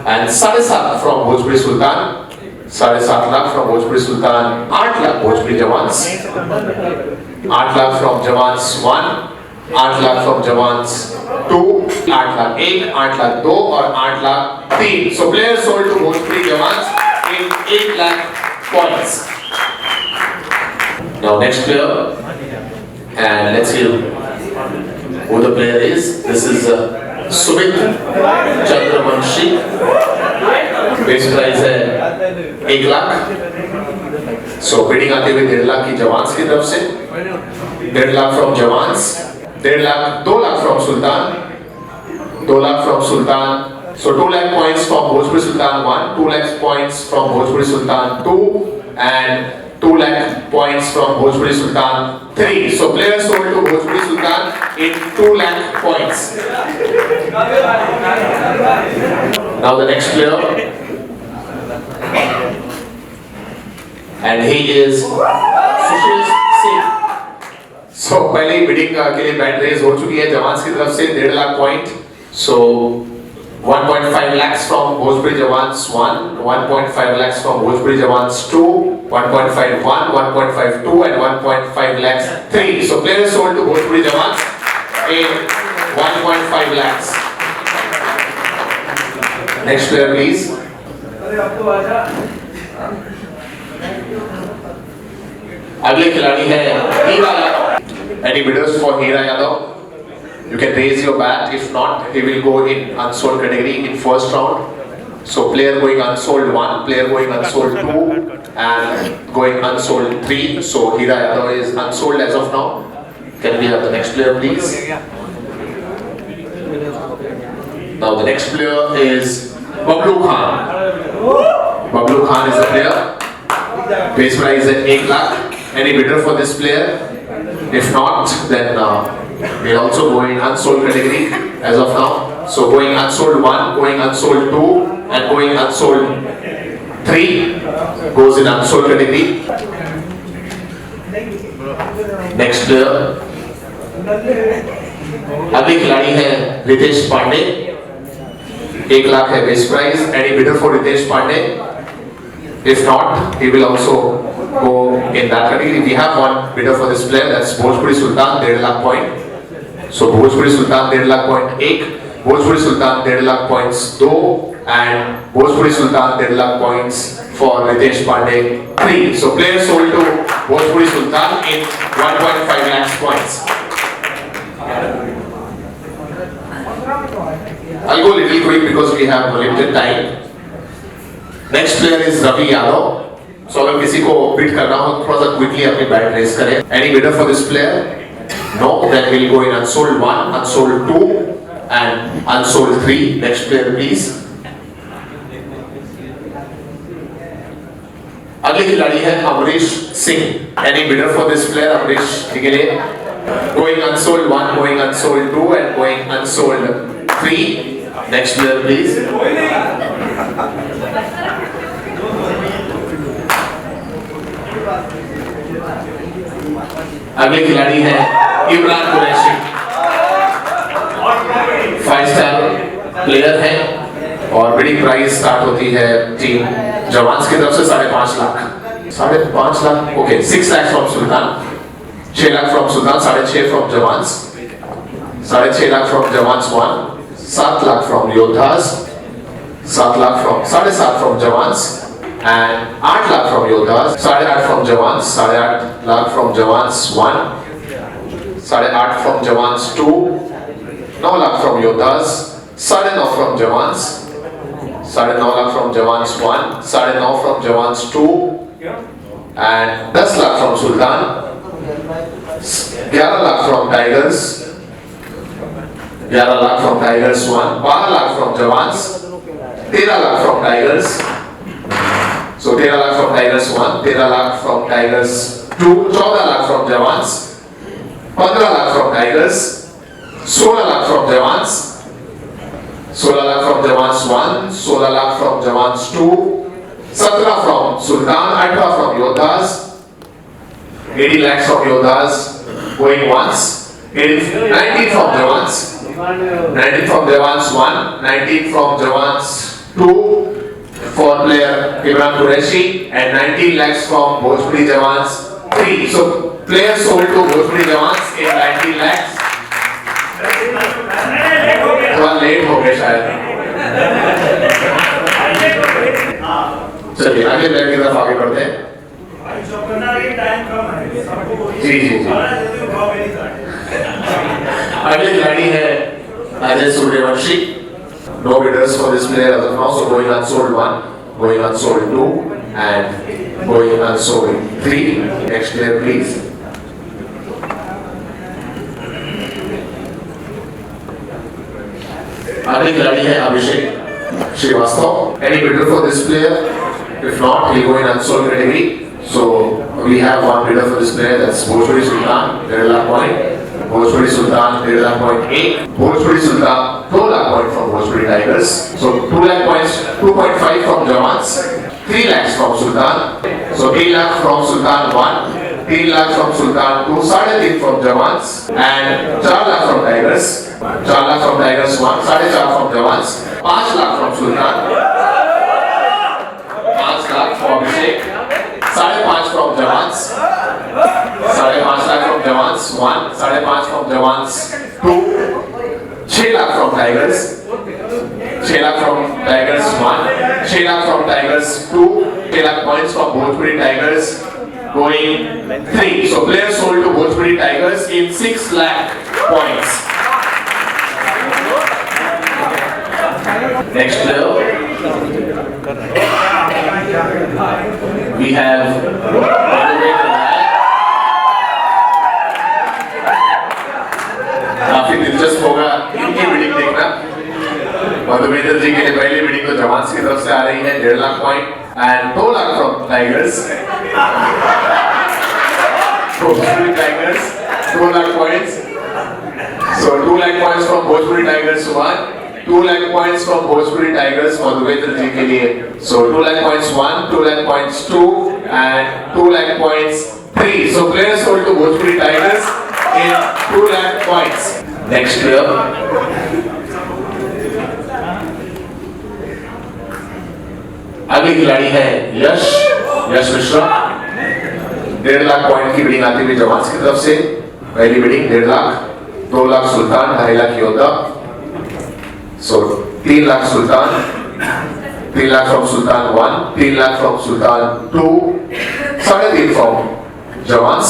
and 7.5 from Bhojpuri Sultan. 7.5 lakh from Bhojpuri Sultan. 8 lakh Bhojpuri Jawans. 8 lakh from Jawans 1. 8 lakh from Jawans 2. 8 lakh 1, 8 lakh 2 और 8 lakh 3. So players sold to Bhojpuri Jawans in 8 lakh points. Now next player, and let's see who the player is. This is Sumit Chandravanshi. Base price है 1 lakh. So bidding आते हुए 1.5 लाख की jawans की तरफ से. 1.5 lakh from Jawans. 1.5 lakh 2 lakh from Sultan. 2 lakh from Sultan. So 2 lakh points from Bhojpuri Sultan 1, 2 lakh points from Bhojpuri Sultan 2 and 2 lakh points from Bhojpuri Sultan 3. So players sold to Bhojpuri Sultan in 2 lakh points. Now the next player, and he is Sushil Singh. So पहले ही bidding के लिए bat raise हो चुकी है jawans की तरफ से 1.5 lakh point. So 1.5 lakhs from Bhojpuri Jawans 1, 1.5 lakhs from Bhojpuri Jawans 2, 1.51, 1.52 and 1.5 lakhs 3. So players sold to Bhojpuri Jawans in 1.5 lakhs. Next player please. अगले खिलाड़ी है हीरा Yadav. Any bidders for Hira Yadav? You can raise your bat. If not, he will go in unsold category in first round. So player going unsold 1, player going unsold 2 and going unsold 3. So Hira Yadav is unsold as of now. Can we have the next player please? Now the next player is Bablu Khan. Bablu Khan is the player. Base price at 1 lakh. Any bidder for this player? If not, then we'll also go in unsold category as of now. So going unsold 1, going unsold 2 and going unsold 3 goes in unsold category. Next player. अगले खिलाड़ी है रितेश पांडे. 1 लाख है base price. Any bidder for Ritesh Pandey? If not, he will also go in that category. We have one bidder for this player, that's Bhojpuri Sultan, 1.5 lakh point. So Bhojpuri Sultan 1.5 lakh point 1, Bhojpuri Sultan 1.5 lakh points 2 and Bhojpuri Sultan 1.5 lakh points for Ritesh Pandey 3. So players sold to Bhojpuri Sultan in 1.5 lakhs points. I'll go little quick because we have limited time. Next player is Ravi Yadav. So अगर किसी को beat करना हो थोड़ा सा quickly अपनी bat race करें. Any bidder for this player? No. Then we'll go in unsold 1, unsold 2, and unsold 3. Next player, please. अगली खिलाड़ी है Amrish Singh. Any bidder for this player? Amrish के लिए going unsold 1, going unsold 2, and going unsold 3. Next player, please. अगले खिलाड़ी है Imran Qureshi. 5 star player है और बड़ी प्राइस स्टार्ट होती है टीम जवान्स की तरफ से 5.5 lakh. 5.5 lakh. Okay, 6 lakh from Sultan, 6 lakh from Sultan, 6.5 from jawans, 6.5 lakh from Jawans 1, 7 lakh from योद्धास, 7 lakh from 7.5 from jawans, and 8 lakh from Yoddhas, 8.5 from Jawans, 8.5 lakh from Jawans 1, 8.5 from Jawans 2, 9 lakh from Yoddhas, 9.5 from Jawans, 9.5 lakh from Jawans 1, 9.5 from Jawans 2, and 10 lakh from Sultan, 11 lakh from Tigers, 11 lakh from Tigers 1, 12 lakh from Jawans, 13 lakh from Tigers. So 13 lakh from Tigers 1, 13 lakh from Tigers 2, 14 lakh from Jawans, 15 lakh from Tigers, 16 lakh from Jawans, 16 lakh from Jawans 1, 16 lakh from Jawans 2, 17 from Sultan, 18 from Yoddhas, 18 lakhs from Yoddhas going once, 19 from Jawans, 19 from Jawans 1, 19 from Jawans 2, for player Imran Qureshi, and 19 lakhs from Bhojpuri Jawans 3. So players sold to Bhojpuri Jawans in 19 lakhs. थोड़ा late हो गए शायद. चलिए आगे player की तरफ आगे बढ़ते हैं. जी जी जी. अगले खिलाड़ी है Ajay Suryavanshi. No bidders for this player as of now, so going unsold 1, going unsold 2, and going unsold 3. Next player, please. अगले खिलाड़ी है अभिषेक Srivastava. Any bidder for this player? If not, he'll go in unsold category. So we have one bidder for this player. That's Bhojpuri Sultan, 1.5 lakh point. Bhojpuri Sultan 1.5 lakh point 8. Bhojpuri Sultan 2 lakh point from Bhojpuri Tigers. So 2 lakh points, 2.5 from Jawans, 3 lakhs from Sultan. So 3 lakh from Sultan 1, 3 lakh from Sultan 2, 3.5 from Jawans, and 4 lakh from Tigers. 4 lakh from Tigers 1, 4.5 from Jawans, 5 lakh from Sultan, 5 lakh from Abhishek, 5.5 from Jawans, 5.5 lakh from Jawans 1, 5.5 from Jawans 2, 6 lakh from Tigers, 6 lakh from Tigers 1, 6 lakh from Tigers 2, 6 lakh points from Bhojpuri Tigers going 3. So players sold to Bhojpuri Tigers in 6 lakh points. Next player, we have काफी दिलचस्प होगा इनकी bidding देखना. मधुमेंद्र जी के लिए पहली bidding तो jawans की तरफ से आ रही है 1.5 lakh point and 2 lakh from tigers. Bhojpuri Tigers 2 lakh points. So 2 lakh points from Bhojpuri Tigers 1, 2 lakh points from Bhojpuri Tigers मधुमेंद्र जी के लिए. So 2 lakh points 1, 2 lakh points 2, and 2 lakh points 3. So players sold to Bhojpuri Tigers in 2 lakh points. Next player. अगली खिलाड़ी है यश Mishra. 1.5 lakh point की bidding आती हुई jawans की तरफ से. पहली बिडिंग 1.5 लाख, 2 लाख सुल्तान, 2.5 लाख योद्धा. So 3 lakh Sultan, 3 lakh from Sultan 1, 3 lakh from Sultan 2, 3.5 from Jawans,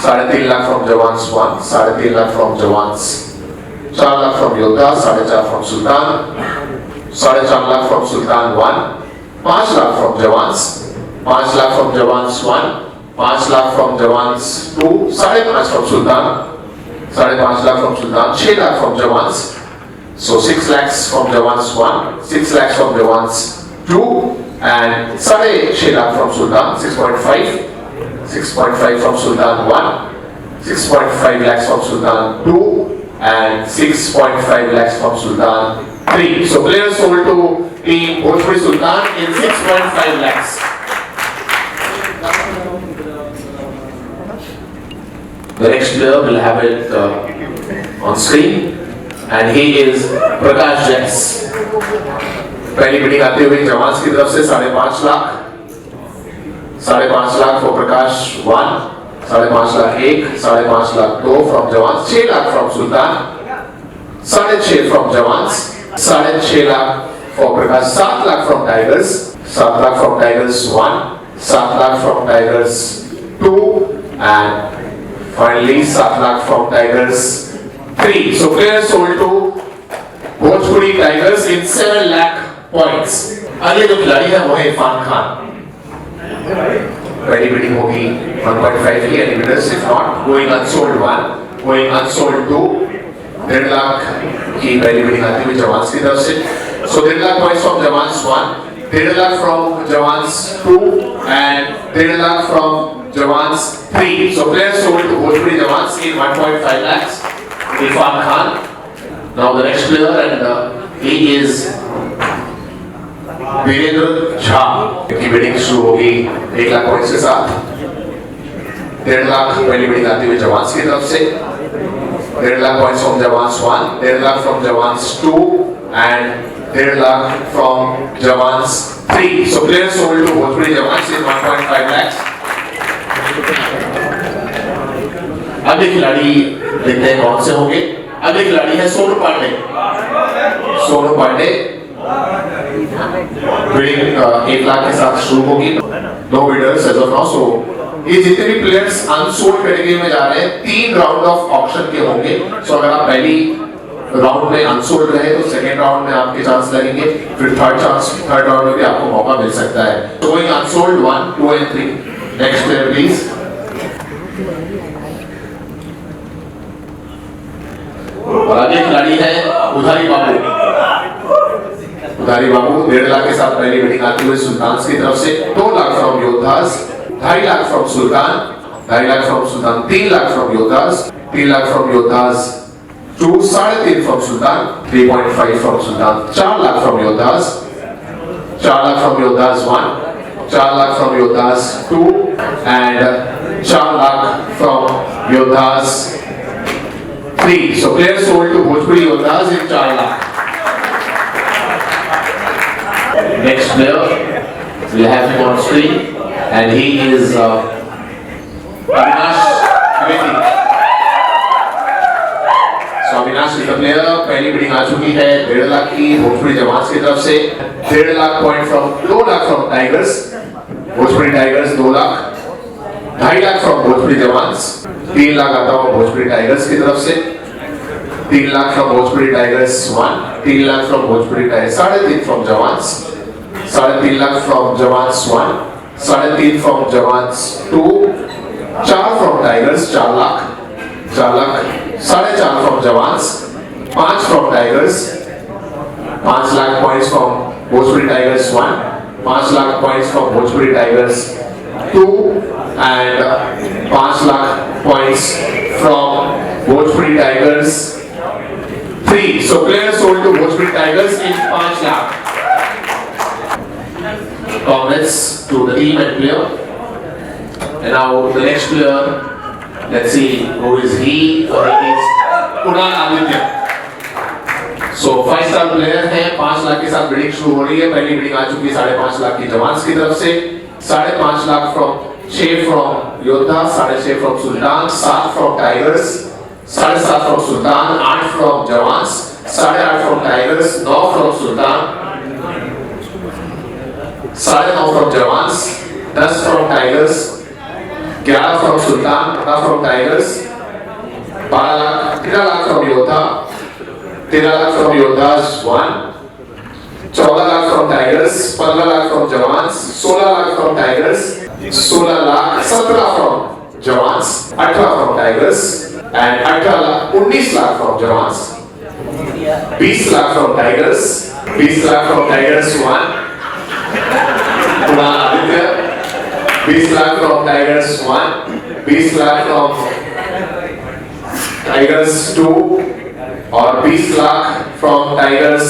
3.5 lakh from Jawans 1, 3.5 lakh from jawans, 4 lakh from योद्धा, 4.5 from Sultan, 4.5 lakh from Sultan 1, 5 lakh from jawans, 5 lakh from Jawans 1, 5 lakh from jawans 2, 5.5 from Sultan, 5.5 lakh from Sultan, 6 lakh from jawans, so 6 lakhs from Jawans 1, 6 lakhs from Jawans 2, and 6.5 lakh from Sultan, 6.5 from Sultan 1, 6.5 lakhs from Sultan 2, and 6.5 lakhs from Sultan 3. So players sold to team Bhojpuri Sultan in 6.5 lakhs. The next player will have it on screen. And he is Prakash Jais. पहली bidding आती हुई jawans की तरफ से 5.5 lakh, 5.5 lakh for Prakash 1, 5.5 lakh 1, 5.5 lakh 2 from jawans, 6 lakh from Sultan, 6.5 from jawans, 6.5 lakh for Prakash, 7 lakh from Tigers, 7 lakh from Tigers 1, 7 lakh from Tigers 2, and finally 7 lakh from Tigers 3. So players sold to Bhojpuri Tigers in 7 lakh points. अगले जो खिलाड़ी है वो है इरफान खान. पहली bidding होगी 1.5 की, any bidders if not, going unsold 1, going unsold 2, 1.5 lakh की पहली बिडिंग आती हुई जवान्स की तरफ से. So 1.5 lakh points from Jawans 1, 1.5 lakh from Jawans 2, and 1.5 lakh from Jawans 3. So players sold to Bhojpuri Jawans in 1.5 lakhs. Irfan Khan. Now the next player, and he is Virendra Jha. की bidding शुरू होगी 1 lakh points के साथ. 1.5 लाख पहली bidding आती हुई jawans की तरफ से. 1.5 lakh points from Jawans 1, 1.5 lakh from Jawans 2, and 1.5 lakh from Jawans 3. So players sold to Bhojpuri Jawans in 1.5 lakhs. अगले खिलाड़ी देखते हैं कौन से होंगे. अगले खिलाड़ी है सोनू पांडे. सोनू पांडे बिडिंग 1 लाख के साथ शुरू होगी. No bidders as of now. So ये जितने भी प्लेयर्स अनसोल्ड कैटेगरी में जा रहे हैं 3 राउंड ऑफ ऑक्शन के होंगे. सो अगर आप पहली राउंड में अनसोल्ड रहे तो सेकेंड राउंड में आपके चांस लगेंगे. फिर थर्ड राउंड में भी आपको मौका मिल सकता है. So going unsold 1, 2 and 3. Next player please. और आगे खिलाड़ी है उधारी बाबू. उधारी बाबू 1.5 लाख के साथ पहली बिडिंग आती हुई सुल्तान की तरफ से. 2 lakh from योद्धास, 2.5 lakh from Sultan, 2.5 lakh from Sultan, 3 lakh from Yoddhas, 3 lakh from Yoddhas 2, 3.5 from Sultan, 3.5 from Sultan, 4 lakh from योद्धास, 4 lakh from Yoddhas 1, 4 lakh from Yoddhas 2, and 4 lakh from योद्धास 3. So players sold to Bhojpuri Yodhas in 4 lakh. Next player, we have him on screen, and he is Avinash Dwivedi. So Avinash is the player. पहली bidding आ चुकी है 1.5 लाख की Bhojpuri jawans की तरफ से. 1.5 lakh point from 2 lakh from tigers. Bhojpuri tigers 2 lakh. 2.5 lakh from Bhojpuri jawans. 3 lakh आता हुआ Bhojpuri Tigers की तरफ से. 3 lakh from Bhojpuri Tigers 1, 3 lakh from Bhojpuri tigers, 3.5 from jawans, 3.5 lakh from Jawans 1, 3.5 from jawans 2, 4 from Tigers 4 lakh, 4 lakh, 4.5 from jawans, 5 from tigers, 5 lakh points from Bhojpuri Tigers 1, 5 lakh points from Bhojpuri tigers 2, and 5 lakh points from Bhojpuri Tigers 3. So players sold to Bhojpuri Tigers in 5 lakh. Congrats to the team and player. And now the next player, let's see who is he or he is Kunal Aditya. So 5-star player है. 5 लाख के साथ bidding शुरू हो रही है. पहली bidding आ चुकी है 5.5 लाख की जवान्स की तरफ से. 5.5 lakh from 6 from Yodha, 6.5 from Sultan, 7 from Tigers, 7.5 from Sultan, 8 from Jawans, 8.5 from Tigers, 9 from Sultan, 9.5 from Jawans, 10 from Tigers, 11 from Sultan, 15 from Tigers, 12 lakh, 13 lakh from Yodha, 13 lakh from Yodhas 1, 14 lakh from Tigers, 15 lakh from Jawans, 16 lakh from Tigers, 16 lakh, 17 from Jawans, 18 from Tigers, and 19 lakh from Jawans, 20 lakh from Tigers, 20 lakh from Tigers 1, Kunal Aditya, 20 lakh from Tigers 1, 20 lakh from Tigers 2, और 20 lakh from Tigers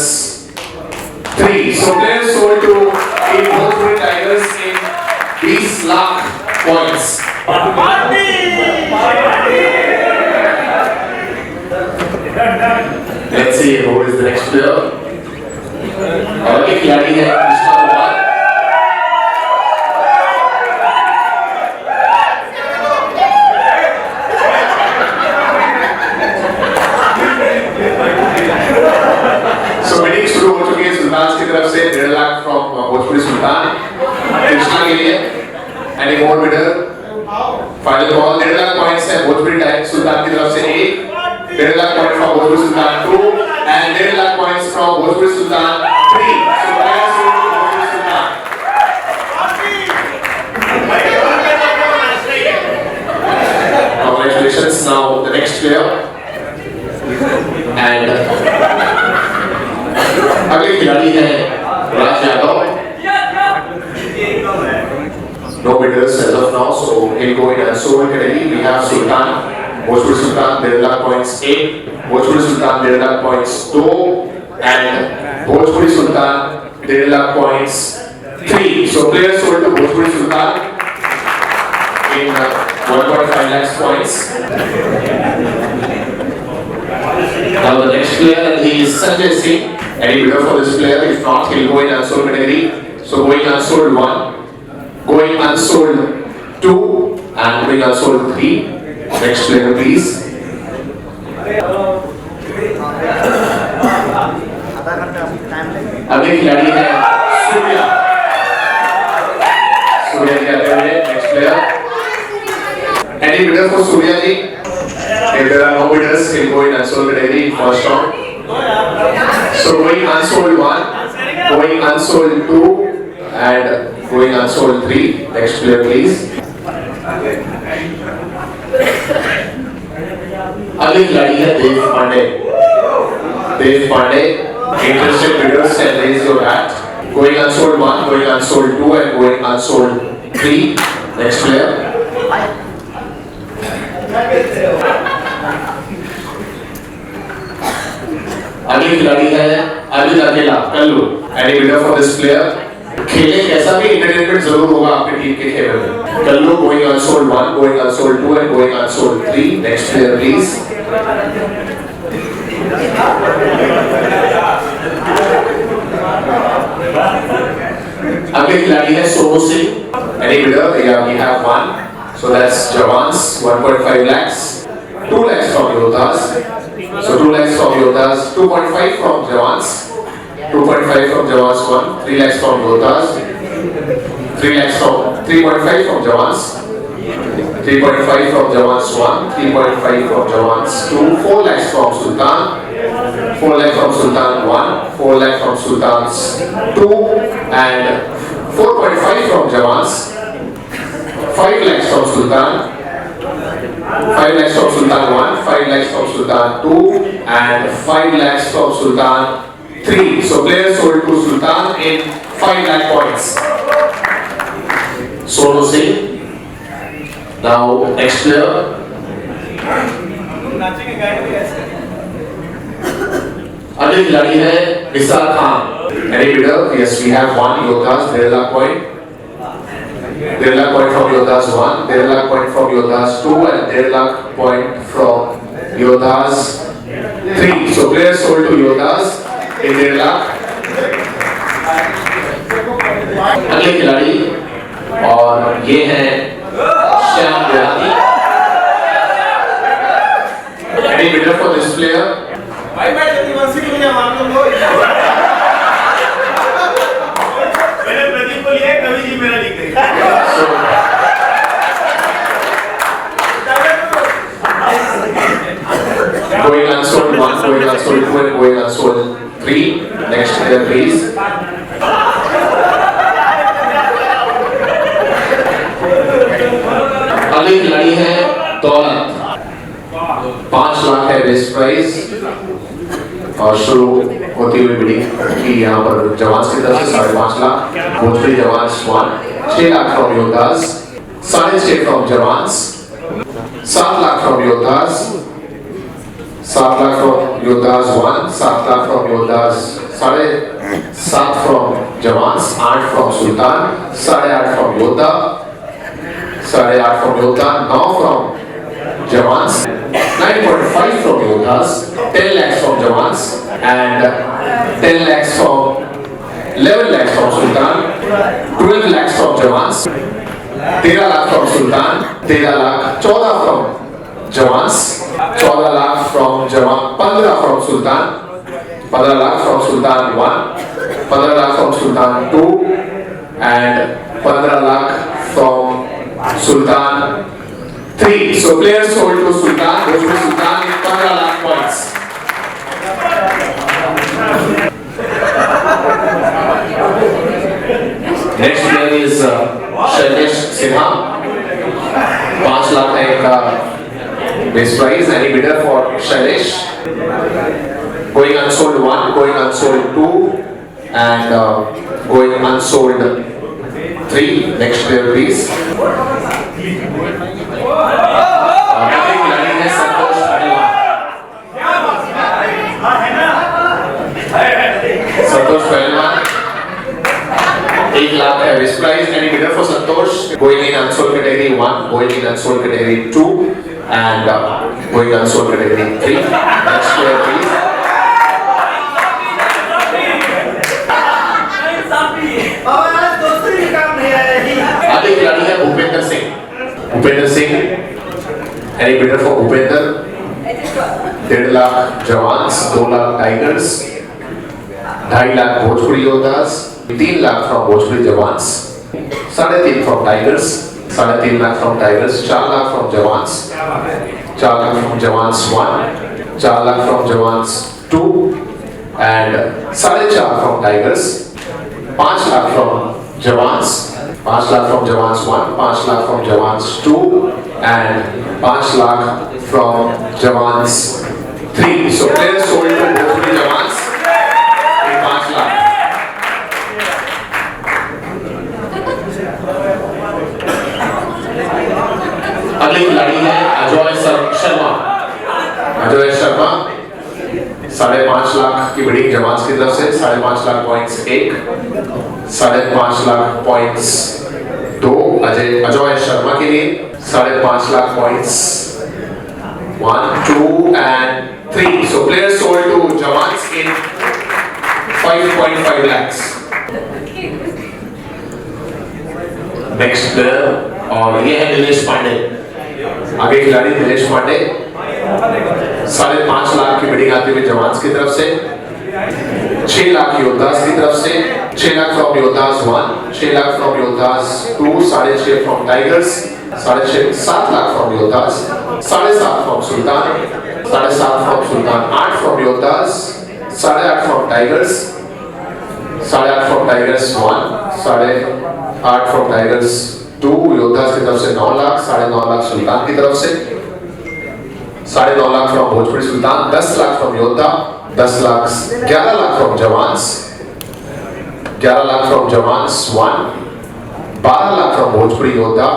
3. So players sold to in Bhojpuri Tigers in 20 lakh points. Let's see who is the next player. और एक खिलाड़ी है Krishna Kumar. So winning शुरू हो चुकी है सुल्तान की तरफ से 1.5 लाख from भोजपुरी सुल्तान कृष्णा के लिए. Any more bidder? Final ball 1.5 lakh points है भोजपुरी सुल्तान की तरफ से 1, 1.5 lakh point from Bhojpuri Sultan 2 and 1.5 lakh points from Bhojpuri Sultan 3. So players to Bhojpuri Sultan. Congratulations. Now the next player and अगले खिलाड़ी हैं राज Yadav. No bidders as of now, so he'll go in and sold category. We have Sultan, Bhojpuri Sultan 1.5 lakh points 8, Bhojpuri Sultan 1.5 lakh points 2, and Bhojpuri Sultan 1.5 lakh points 3. So players sold to Bhojpuri Sultan in 1.5 lakhs points. Now the next player is Sanjay Singh. Any bidder for this player? If not, he'll go in unsold category. So going unsold 1, going unsold 2, and going unsold 3. Next player, please. अगले खिलाड़ी है सूर्या. सूर्या जी आते हुए next player. Any bidder for Surya ji? If there are no bidders, he'll go in unsold category in first round. So going unsold 1, going unsold 2, and going unsold 3. Next player, please. अगले खिलाड़ी है देव पांडे. देव Pandey. Interested bidders can raise your hat. Going unsold 1, going unsold 2, and going unsold 3. Next player. अगले खिलाड़ी है अनिल अकेला Kullu. Any bidder for this player? खेले कैसा भी एंटरटेनमेंट जरूर होगा आपकी टीम के खेल में. Kullu going unsold 1, going unsold 2, and going unsold 3. Next player, please. अगले खिलाड़ी है Sonu Singh. Any bidder? Yeah, we have 1. So that's Jawans 1.5 lakhs. 2 lakhs from Yodhas. So 2 lakhs from Yodhas. 2.5 from Jawans. 2.5 from Jawans 1. 3 lakhs from Yodhas. 3.5 from Jawans. 3.5 from Jawans 1. 3.5 from Jawans 2. 4 lakhs from Sultan. 4 lakhs from Sultan 1. 4 lakhs from Sultan's 2. And 4.5 from Jawans. 5 lakhs from Sultan. 5 lakhs from Sultan 1, 5 lakhs from Sultan 2, and 5 lakhs from Sultan 3. So players sold to Sultan in 5 lakh points. Sonu Singh. Now next player. अगले खिलाड़ी है Nisar Khan. Any bidder? Yes, we have 1 Yodhas 1.5 lakh point. 1.5 lakh point from Yodhas 1, 1.5 lakh point from Yodhas 2, and 1.5 lakh point from Yodhas 3. So players sold to Yodhas in 1.5 lakh. अगले खिलाड़ी और ये हैं श्याम देहाती. Any bidder for this player? भाई मैं प्रतिवंशी को लिया मान लो. मैंने प्रदीप को लिया, कवि जी मेरा लिख देंगे. प्लीज। अगली खिलाड़ी है दौलत, 5 लाख है बेस्ट प्राइज और शुरू होती हुई बिडिंग की यहाँ पर जवान की तरफ से 5.5 लाख, भोजपुरी जवान 6 लाख फ्रॉम योद्धास, 6.5 फ्रॉम जवान, 7 lakh from योद्धास, 7 lakh from Yoddhas 1, 7 lakh from योद्धास 7.5 from जवान, 8 फ्रॉम सुल्तान, 8.5 फ्रॉम योद्धा, 8.5 फ्रॉम योद्धा, 9 फ्रॉम जवान, 9.5 from योद्धास, 10 lakhs from Jawans and 10 lakhs from 11 lakhs from Sultan, 12 lakhs from Jawans, 13 lakh from Sultan, 13 lakh, 14 from Jawans, 14 lakh from Jawan, 15 from Sultan, 15 lakh from Sultan 1, 15 lakh from Sultan 2 and 15 lakh from Sultan 3. So players sold to Sultan, goes to Sultan in 15 lakh points. Next player is Shailesh Sinha, 5 lakh है इनका base price. Any bidder for Shailesh? Going unsold 1, going unsold 2 and going unsold 3. Next player please. संतोष पहलवान, 1 लाख है best price. Any bidder for Santosh? Going in unsold category 1, going in unsold category 2 and going unsold category 3. Next player please. अगली खिलाड़ी है Bhupendra Singh. Bhupendra Singh, any bidder for Bhupendra? 1.5 lakh jawans, 2 lakh tigers, 2.5 lakh Bhojpuri योद्धास, 3 lakh from Bhojpuri jawans, 3.5 from tigers, 3.5 lakh from Tigers, 4 lakh from jawans, 4 lakh from Jawans 1, 4 lakh from jawans 2 and 4.5 from tigers, 5 lakh from jawans, 5 lakh from Jawans 1, 5 lakh from jawans 2 and 5 lakh from Jawans 3. So players sold to Bhojpuri Jawans in 5 lakh. अगली खिलाड़ी है अजय शर्मा. अजय शर्मा 5.5 लाख की bidding jawans की तरफ से, 5.5 lakh points 1, 5.5 lakh points 2 Ajay Sharma के लिए, 5.5 lakh points 1, 2 and 3. So players sold to Jawans in 5.5 lakhs. Next player और ये है नीलेश पांडे. आगे खिलाड़ी नीलेश पांडे, 5.5 लाख की बिडिंग आती हुई जवान्स की तरफ से, 6 लाख योद्धास की तरफ से, 6 lakh from Yoddhas 1, 6 lakh from Yoddhas 2, 6.5 from tigers, 7 lakh from योद्धास, 7.5 from Sultan, 7.5 from Sultan, 8 from योद्धास, 8.5 from tigers, 8.5 from Tigers 1, 8.5 from Tigers 2, योद्धास की तरफ से 9 लाख, 9.5 लाख सुल्तान की तरफ से, 9.5 lakh from Bhojpuri Sultan, 10 lakh from योद्धा, 10 lakh, 11 lakh from jawans, 11 lakh from Jawans 1, 12 lakh from Bhojpuri योद्धा,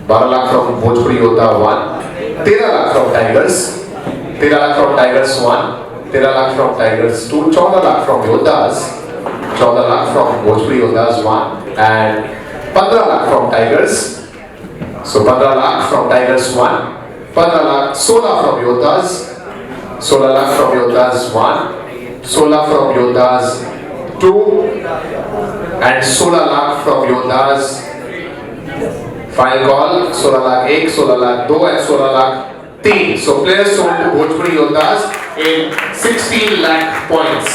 12 लाख फ्रॉम भोजपुरी योद्धा 1, 13 lakh from tigers, 13 lakh from Tigers 1, 13 lakh from Tigers 2, 14 lakh from Yoddhas, 14 lakh from Bhojpuri योद्धास 1 and 15 lakh from tigers. So 15 lakh from Tigers 1, 15 lakh, 16 from योद्धास, 16 lakh from Yoddhas 1, 16 from Yoddhas 2 and 16 lakh from योद्धास. Final call, 16 lakh 1, 16 lakh 2 and 16 lakh 3. So players sold to Bhojpuri Yoddhas in 16 lakh points.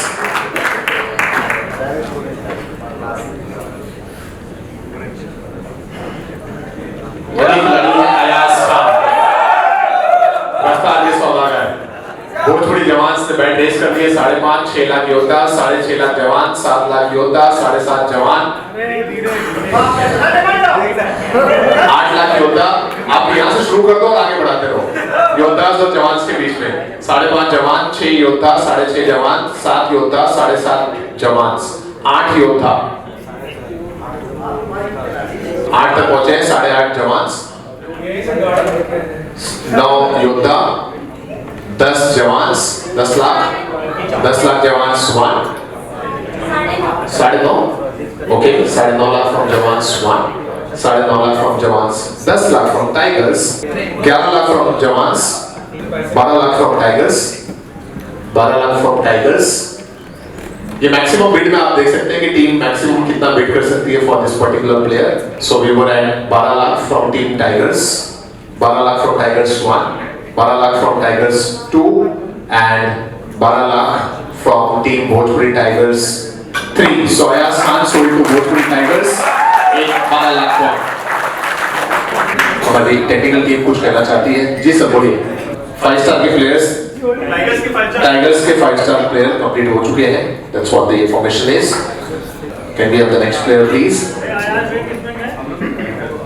Bhojpuri jawans ने bat race कर दिया. ये 5.5 6 लाख योद्धा, 6.5 लाख जवान, 7 लाख योद्धा, 7.5 जवान, 8 लाख योद्धा। आप यहाँ से शुरू कर दो और आगे बढ़ाते रहो। योद्धा और जवान के बीच में 5.5 जवान, 6 योद्धा, 6.5 जवान, 7 योद्धा, 7.5 जवान, 8 योद्धा, 8 तक पहुंचे हैं, 8.5 जवान, 9 योद्धा, 10 जवान, 10 लाख जवान 1, 9.5, ओके, 9.5 लाख फ्रॉम जवान 1, 9.5 लाख फ्रॉम जवान, 10 lakh from tigers, 11 lakh from जवान, 12 lakh from tigers, 12 lakh from tigers. ये मैक्सिमम बिड में आप देख सकते हैं कि टीम मैक्सिमम कितना बिड कर सकती है for this particular player. So we were at 12 lakh from team Tigers, 12 lakh from Tigers 1, 12 lakh from Tigers 2 and 12 lakh from team Bhojpuri Tigers 3। So Ayaz Khan sold to Bhojpuri Tigers एक 12 लाख का। हमारी टेक्निकल टीम कुछ कहना चाहती है। जी सर बोलिए। 5 स्टार के प्लेयर्स, टाइगर्स के 5 स्टार प्लेयर कंप्लीट हो चुके हैं। That's what the information is. Can we have the next player please?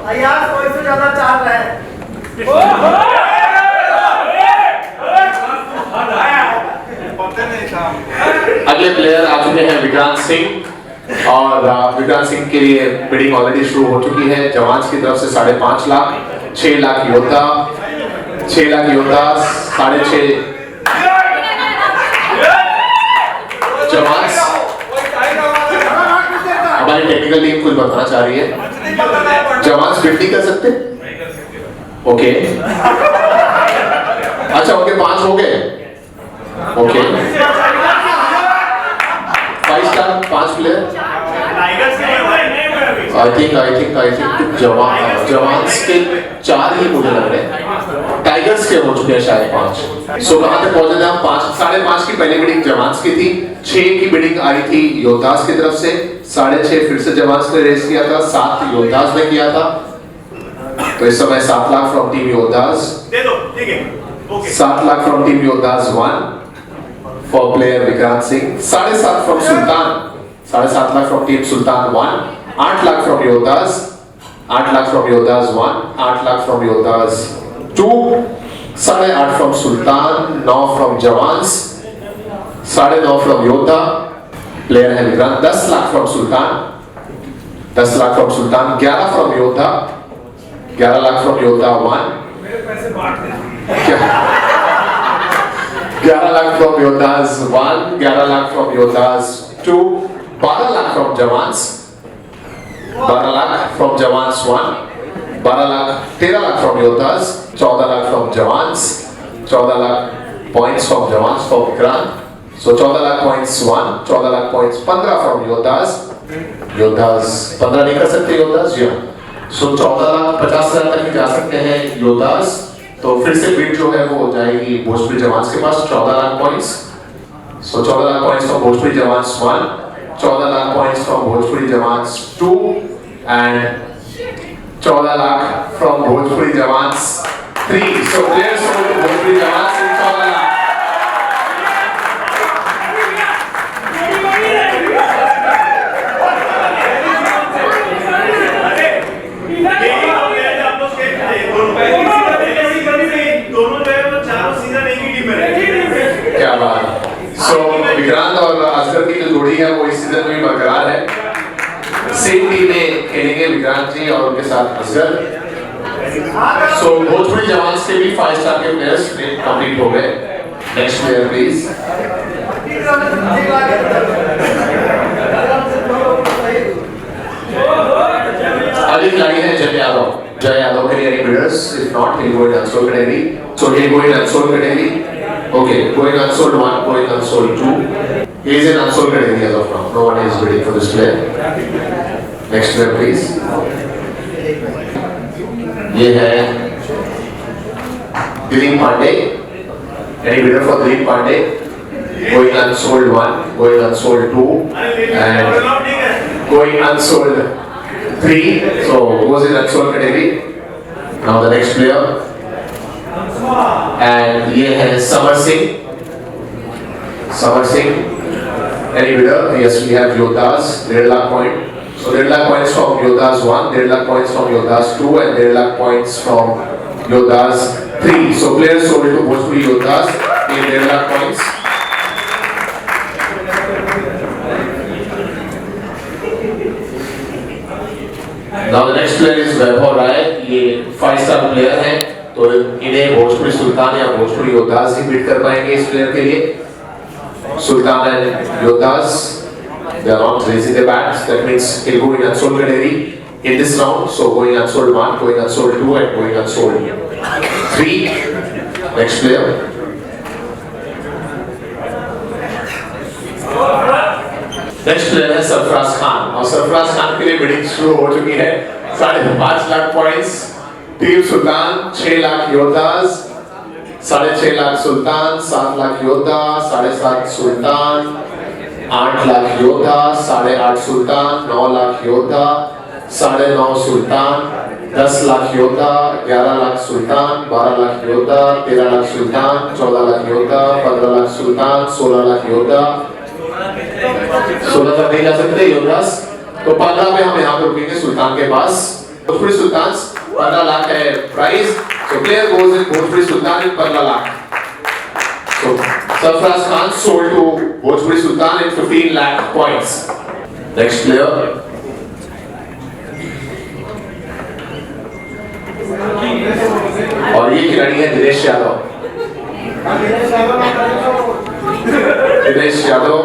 Ayaz कोई से ज्यादा चाल रहा है। अगले प्लेयर आ चुके हैं विक्रांत सिंह, और विक्रांत सिंह के लिए बिडिंग ऑलरेडी शुरू हो चुकी है। जवान की तरफ से 5.5 लाख, 6 लाख योद्धा, 6 लाख योद्धा, 6.5 जवान। हमारी टेक्निकल टीम कुछ बताना चाह रही है। जवान बिड नहीं कर सकते? ओके, अच्छा उनके 5 हो गए। Okay, 5 star 5 player. I think जवान के 4 ही मुझे लग रहे हैं। टाइगर्स के हो चुके हैं शायद 5। सो कहां तक पहुंचे थे हम? 5.5 की पहली बिडिंग जवान की थी, 6 की बिडिंग आई थी योद्धास की तरफ से, 6.5 फिर से जवान ने रेस किया था, 7 योद्धास ने किया था। तो इस समय 7 lakh from team योद्धास, 7 lakh from team योद्धास 1 for player Vikrant Singh, 7.5 from Sultan, 7.5 lakh from team Sultan 1, 8 lakh from योद्धास, 8 lakh from Yoddhas 1, 8 lakh from Yoddhas 2, 8.5 from Sultan, 9 from jawans, 9.5 from योद्धा। प्लेयर है Vikrant. 10 lakh from Sultan, 10 lakh from Sultan, 11 from योद्धा, 11 लाख फ्रॉम योद्धा 1, 11 lakh from Yoddhas 1, 11 lakh from Yoddhas 2, 12 lakh from Jawans, 12 lakh from Jawans 1, 12 lakh 13 lakh from Yoddhas, 14 lakh from Jawans, 14 lakh points from Jawans for Vikrant. So 14 lakh points 1, 14 lakh points 15 from Yoddhas. Yoddhas 15 नहीं कर सकते योद्धास जी। सो 14,50,000 तक ही जा सकते हैं योद्धास। तो फिर से बिड जो है वो जाएगी भोजपुरी जवान्स के पास 14 lakh points. So 14 lakh points from Bhojpuri jawans 1, 14 lakh points from Bhojpuri jawans 2 and 14 lakh from Bhojpuri jawans 3। So players from Bhojpuri jawans 14 lakh. क्या बात। सो विक्रांत और असगर की जो जोड़ी है वो इस सीजन में बरकरार है। सेम टीम में खेलेंगे विक्रांत जी और उनके साथ असगर। सो भोजपुरी जवान के भी 5 स्टार के प्लेयर्स कंप्लीट हो गए। Next player please. अगली खिलाड़ी है जय यादव। जय यादव के लिए any bidders? If not, he'll go in unsold category. So he'll go in unsold category. Okay, going unsold 1, going unsold 2. He is in unsold category as of now. No one is bidding for this player. Next player please. ये है Dilip Pandey. Any bidder for Dilip Pandey? Going unsold 1, going unsold 2, and going unsold 3. So goes in unsold category. Now the next player. And ये है Samar Singh. Samar Singh. Any bidder? Yes, we have Yoddhas, 1.5 lakh point. So 1.5 lakh points from Yoddhas 1, 1.5 lakh points from Yoddhas 2, and 1.5 lakh points from Yoddhas 3. So players sold to Bhojpuri Yoddhas in 1.5 lakh points. Now the next player is Vaibhav Rai. ये 5-star player हैं, तो इन्हें भोजपुरी सुल्तान या भोजपुरी योद्धास ही beat कर पाएंगे इस player के लिए. Sultan and Yoddhas, they are not raising their bats. That means he'll go in unsold category in this round. So going unsold 1, going unsold 2, and going unsold 3. Next player. Next player है सरफराज खान, और सरफराज खान के लिए bidding शुरू हो चुकी है. 5.5 lakh points. Team सुल्तान 6 लाख योद्धास, 6.5 लाख सुल्तान, 7 लाख योद्धा, 7.5 सुल्तान, 8 लाख योद्धा, 8.5 सुल्तान, 9 लाख योद्धा, 9.5 सुल्तान, 10 लाख योद्धा, 11 लाख सुल्तान, 12 लाख योद्धा, 13 लाख सुल्तान, 14 लाख योद्धा, 15 लाख सुल्तान, 16 लाख योद्धा. 16 तक नहीं जा सकते योद्धास, तो 15 में हम यहाँ पे रुकेंगे सुल्तान के पास. भोजपुरी सुल्तान 15 लाख है price. So player goes in Bhojpuri Sultan in 15 lakh. So Sarfaraz Khan sold to Bhojpuri Sultan in 15 lakh points. Next player. और ये खिलाड़ी है Dinesh Yadav. Dinesh Yadav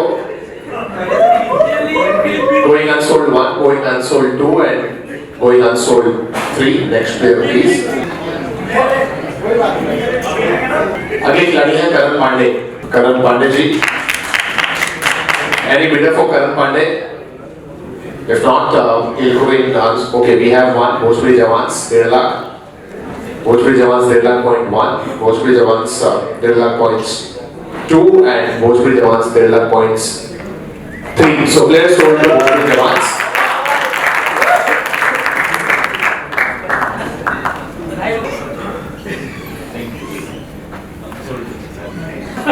going unsold 1, going unsold 2, and going unsold 3. Next player please. अगले खिलाड़ी हैं करण पांडे. करण Pandey ji. Any bidder for Karan Pandey? If not, he'll go in. Okay, we have one. Bhojpuri Jawans 1.5 lakh. Bhojpuri Jawans 1.5 lakh point 1. Bhojpuri Jawans 1.5 lakh points 2, and Bhojpuri Jawans 1.5 lakh points 3. So players sold to Bhojpuri Jawans.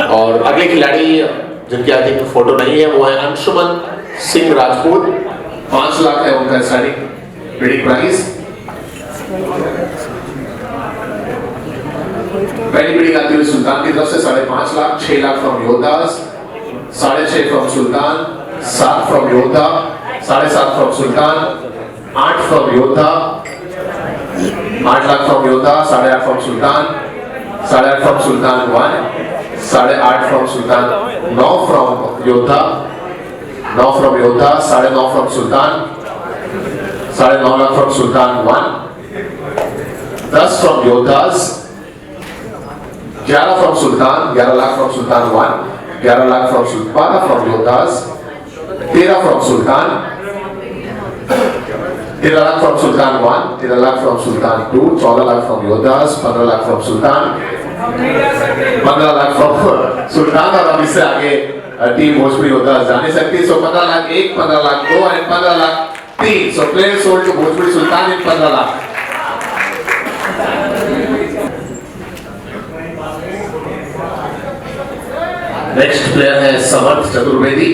और अगले खिलाड़ी जिनकी I think photo नहीं है वो है अंशुमन सिंह राजपूत. 5 लाख है उनका स्टार्टिंग बिडिंग प्राइस. पहली बिडिंग आती हुई सुल्तान की तरफ से 5.5 lakh. 6 lakh from योद्धास, 6.5 from Sultan, 7 from योद्धा, 7.5 फ्रॉम सुल्तान, 8 फ्रॉम योद्धा, 8 लाख फ्रॉम योद्धा, 8.5 from Sultan, 8.5 from Sultan 1, 8.5 from Sultan, 9 from योद्धा, 9 फ्रॉम योद्धा, 9.5 from Sultan, 9.5 lakh from Sultan 1, 10 from योद्धास, 11 from Sultan, 11 lakh from Sultan 1, 11 lakh from Sultan, 12 from योद्धास, 13 from Sultan, 13 lakh from Sultan 1, 13 lakh from Sultan 2, 14 lakh from योद्धास, 15 lakh from Sultan, 15 lakh from सुल्तान. और अब इससे आगे team Bhojpuri योद्धास जा नहीं सकती. सो 15 लाख 1, 15 लाख 2 और 15 lakh 3. So player sold to Bhojpuri Sultan in 15 lakh. Next player है समर्थ चतुर्वेदी.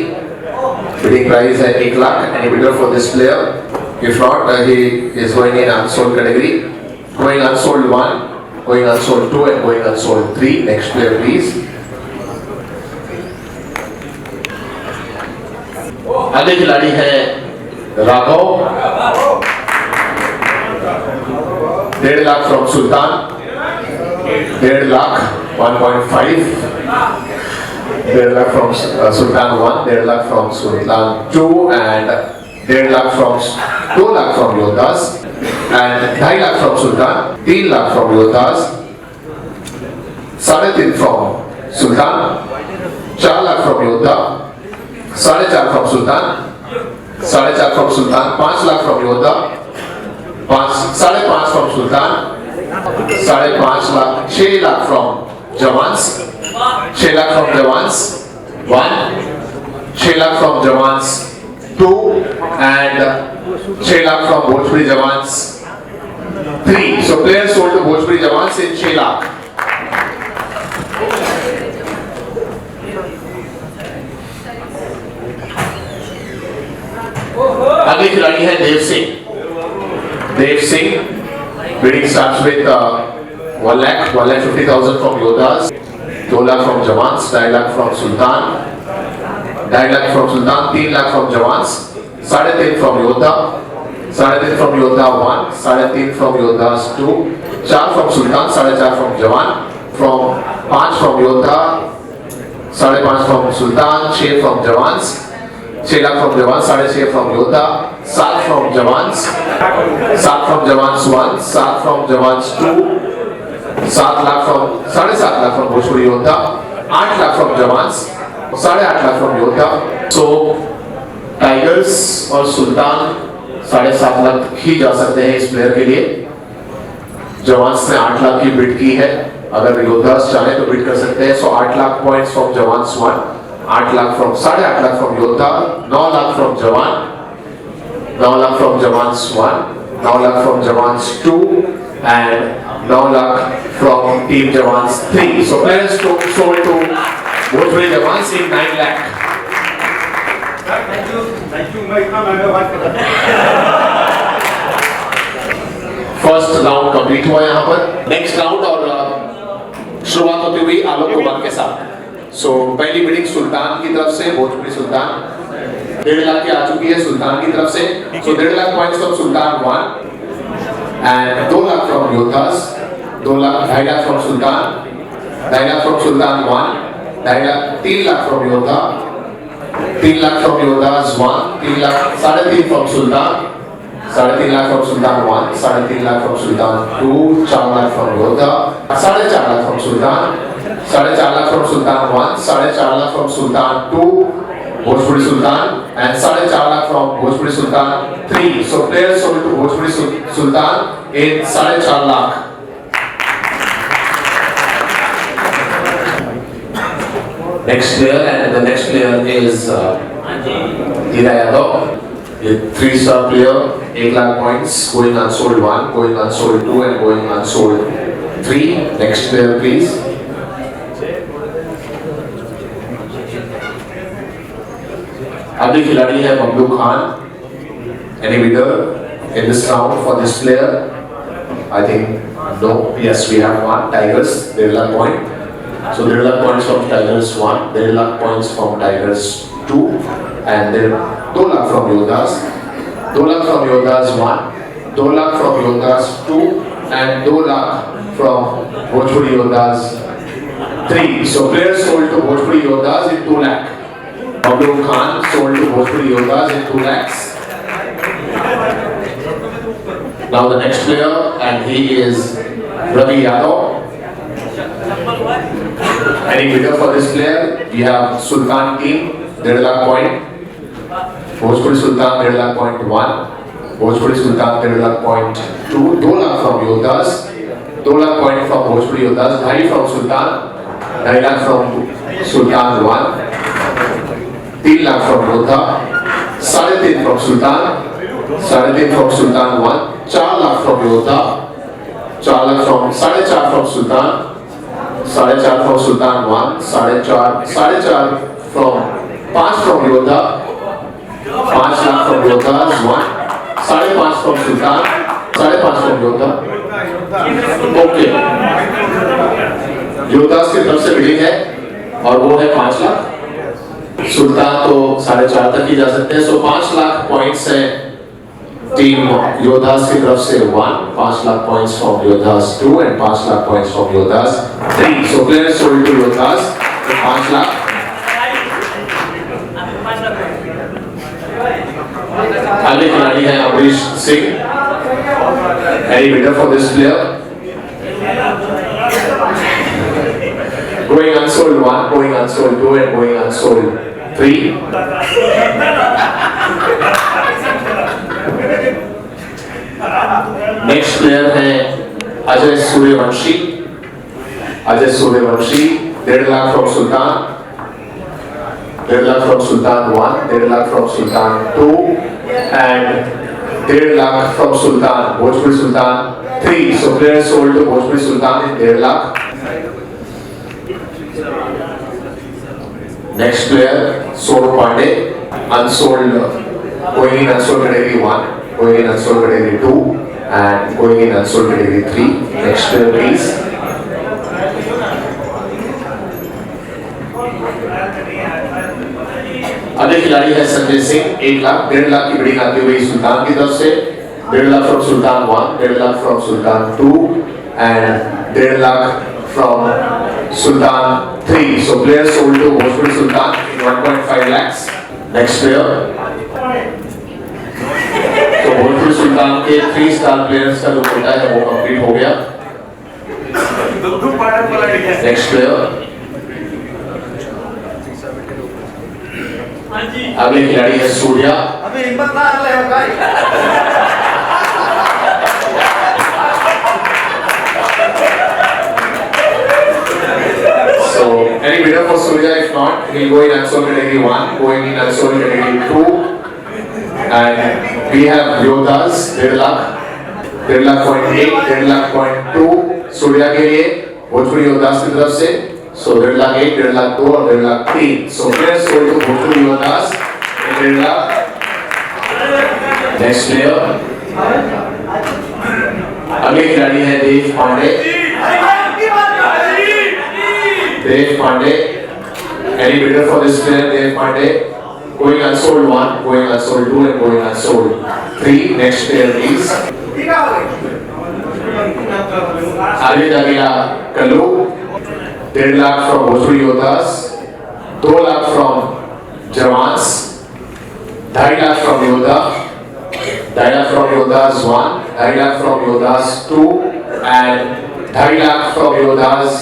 बिडिंग प्राइस है 1 lakh. Any bidder for this player? If not, he is going in unsold category. Going unsold 1, going unsold 2, and going unsold 3. Next player, please. अगले खिलाड़ी है Raghav. 1.5 lakh from Sultan, 1.5 lakh 1.5, 1.5 lakh from Sultan 1, 1.5 lakh from Sultan 2, and 1.5 lakh from 2 lakh from Yoddhas, and 2.5 lakh from Sultan, 3 lakh from Yoddhas, 3.5 from Sultan, 4 lakh from Yoddha, 4.5 from Sultan, 4.5 from Sultan, 5 lakh from Yoddha, 5.5 from Sultan, 5.5 lakh, 6 lakh from Jawans, 6 lakh from Jawans 1, 6 lakh from Jawans 2, and 6 lakh from Bhojpuri Jawans 3. So players sold to Bhojpuri Jawans in 6 lakh. अगले खिलाड़ी है Dev Singh. Dev Singh bidding starts with 1,50,000 from Yoddhas, 2 lakh from Jawans, 2.5 lakh from Sultan, 2.5 lakh from Sultan, 3 lakh from Jawans, 3.5 from Yoddha, 3.5 from Yoddha 1, 3.5 from Yoddhas 2, 4 from Sultan, 4.5 from Jawan, from 5 from Yoddha, 5.5 from Sultan, 6 from Jawans, 6 lakh from Jawans, 6.5 from Yoddha, 7 from Jawans, 7 from Jawans 1, 7 from Jawans 2, 7 lakh from 7.5 lakh from Bhojpuri Yoddha, 8 lakh from Jawans, 8.5 lakh from Yoddha. So tigers और सुल्तान 7.5 लाख ही जा सकते हैं इस player के लिए। Jawans ने 8 लाख की bid की है, अगर योद्धास चाहे तो बिड कर सकते हैं। सो 8 lakh points from Jawans 1, 8 lakh from 8.5 lakh from योद्धा, 9 लाख फ्रॉम जवान, 9 lakh from Jawans 1, 9 lakh from jawans 2 and 9 lakh from team Jawans 3. So players sold to Bhojpuri Jawans in 9 lakh. Thank you. मैं इतना महंगा बात कर रहा फर्स्ट राउंड कंप्लीट हुआ यहाँ पर। नेक्स्ट राउंड और शुरुआत होती हुई आलोक कुमार के साथ। सो पहली बिडिंग सुल्तान की तरफ से, भोजपुरी सुल्तान 1.5 लाख की आ चुकी है सुल्तान की तरफ से। सो 1.5 lakh points from Sultan 1 and 2 lakh from Yoddhas, 2 lakh 2.5 lakh from Sultan, 2.5 lakh from Sultan 1, 3 lakh from Yoddha, 3 lakh from Yoddhas 1, 3 lakh 3.5 from Sultan, 3.5 lakh from Sultan 1, 3.5 lakh from Sultan 2, 4 lakh from Yoddha, 4.5 lakh from Sultan, 4.5 lakh from Sultan 1, 4.5 lakh from Sultan 2, Bhojpuri Sultan and 4.5 lakh from Bhojpuri Sultan 3. So players sold to Bhojpuri Sultan in 4.5 lakh. Next player, and the next player is Hira Yadav, a 3-star player, 8 lakh points, going unsold 1, going unsold 2 and going unsold 3. Next player please. अगले खिलाड़ी है Bablu Khan. Any bidder in this round for this player? I think no. Yes, we have one. Tigers 1.5 lakh point. So 1.5 lakh points from Tigers 1, 1.5 lakh points from Tigers 2, and then 2 lakh from Yoddhas. 2 lakh from Yoddhas 1, 2 lakh from Yoddhas 2, and 2 lakh from Bhojpuri Yoddhas 3. So players sold to Bhojpuri Yoddhas in 2 lakh. Bublu Khan sold to Bhojpuri Yoddhas in 2 lakhs. Now the next player, and he is Ravi Yadav. Any bidder for this player? We have Sultan team 1.5 lakh point, Bhojpuri Sultan 1.5 lakh point 1, Bhojpuri Sultan 1.5 lakh point 2, 2 lakh from Yoddhas, 2 lakh point from Bhojpuri Yoddhas, 2.5 from Sultan, 2.5 lakh from Sultan 1. 3 lakh from Yoddha, 3.5 from Sultan, 3.5 from Sultan 1, 4 lakh from Yoddha, 4 lakh from 4.5 from Sultan, 4.5 from Sultan 1, 4.5 from 5 from Yoddha, 5 lakh from Yoddhas 1, 5.5 from Sultan, 5.5 from Yoddha. Okay. योद्धास की तरफ से bidding है और वो है 5 लाख। सुल्तान तो 4.5 तक ही जा सकते हैं। सो 5 लाख पॉइंट्स है टीम योद्धास की तरफ से 1, 5 lakh points from Yoddhas 2 and 5 lakh points from Yoddhas 3. So players sold to Yoddhas 5 lakh. अगले खिलाड़ी है Amrish Singh. Any bidder for this player? Going unsold 1, going unsold 2 and going unsold 3. Next player है Ajay Suryavanshi. Ajay Suryavanshi 1.5 lakh from Sultan, 1.5 lakh from Sultan 1, 1.5 lakh from Sultan 2 and 1.5 lakh from Sultan, Bhojpuri Sultan 3. So players sold to Bhojpuri Sultan in 1.5 lakh. Next player Sonu Pandey, unsold going in unsold category 1, going in unsold category 2, and going in unsold category 3. Next player please. अगले खिलाड़ी है संजय सिंह, 1 लाख 1.5 लाख की bidding आती हुई सुल्तान की तरफ से, 1.5 lakh from Sultan 1, 1.5 lakh from Sultan 2 and 1.5 lakh from Sultan 3. So players sold to Bhojpuri Sultan in 1.5 lakhs. Next player. तो भोजपुरी सुल्तान के 3 स्टार प्लेयर्स का जो कोटा है वो कंप्लीट हो गया. Next player. अगले खिलाड़ी है सूर्या. अभी हिम्मत ना ले भाई. So any bidder for Surya? If not, we'll go in unsold category 1, going in unsold category 2, and we have Yodas 1.5 lakh, 1.5 lakh 0.8, 1.5 lakh 0.2 Surya के लिए भोजपुरी योदास की तरफ से. So 1.5 lakh 1, 1.5 lakh 2 और 1.5 lakh 3. So players sold to Bhojpuri योदास 1.5 lakh. Next player. अगले खिलाड़ी है देव Pandey. Dev Pandey. Any bidder for this player? Dev Pandey. Going unsold 1, going unsold 2, and going unsold 3. Next player please. Ali Dagila Kalu. 1.5 lakh from Bhojpuri Yodas. 2 lakh from Jawans. 2.5 lakh from Yoda. 2.5 lakh from Yodas 1. 2.5 lakh from Yodas 2. And 2.5 lakh from Yodas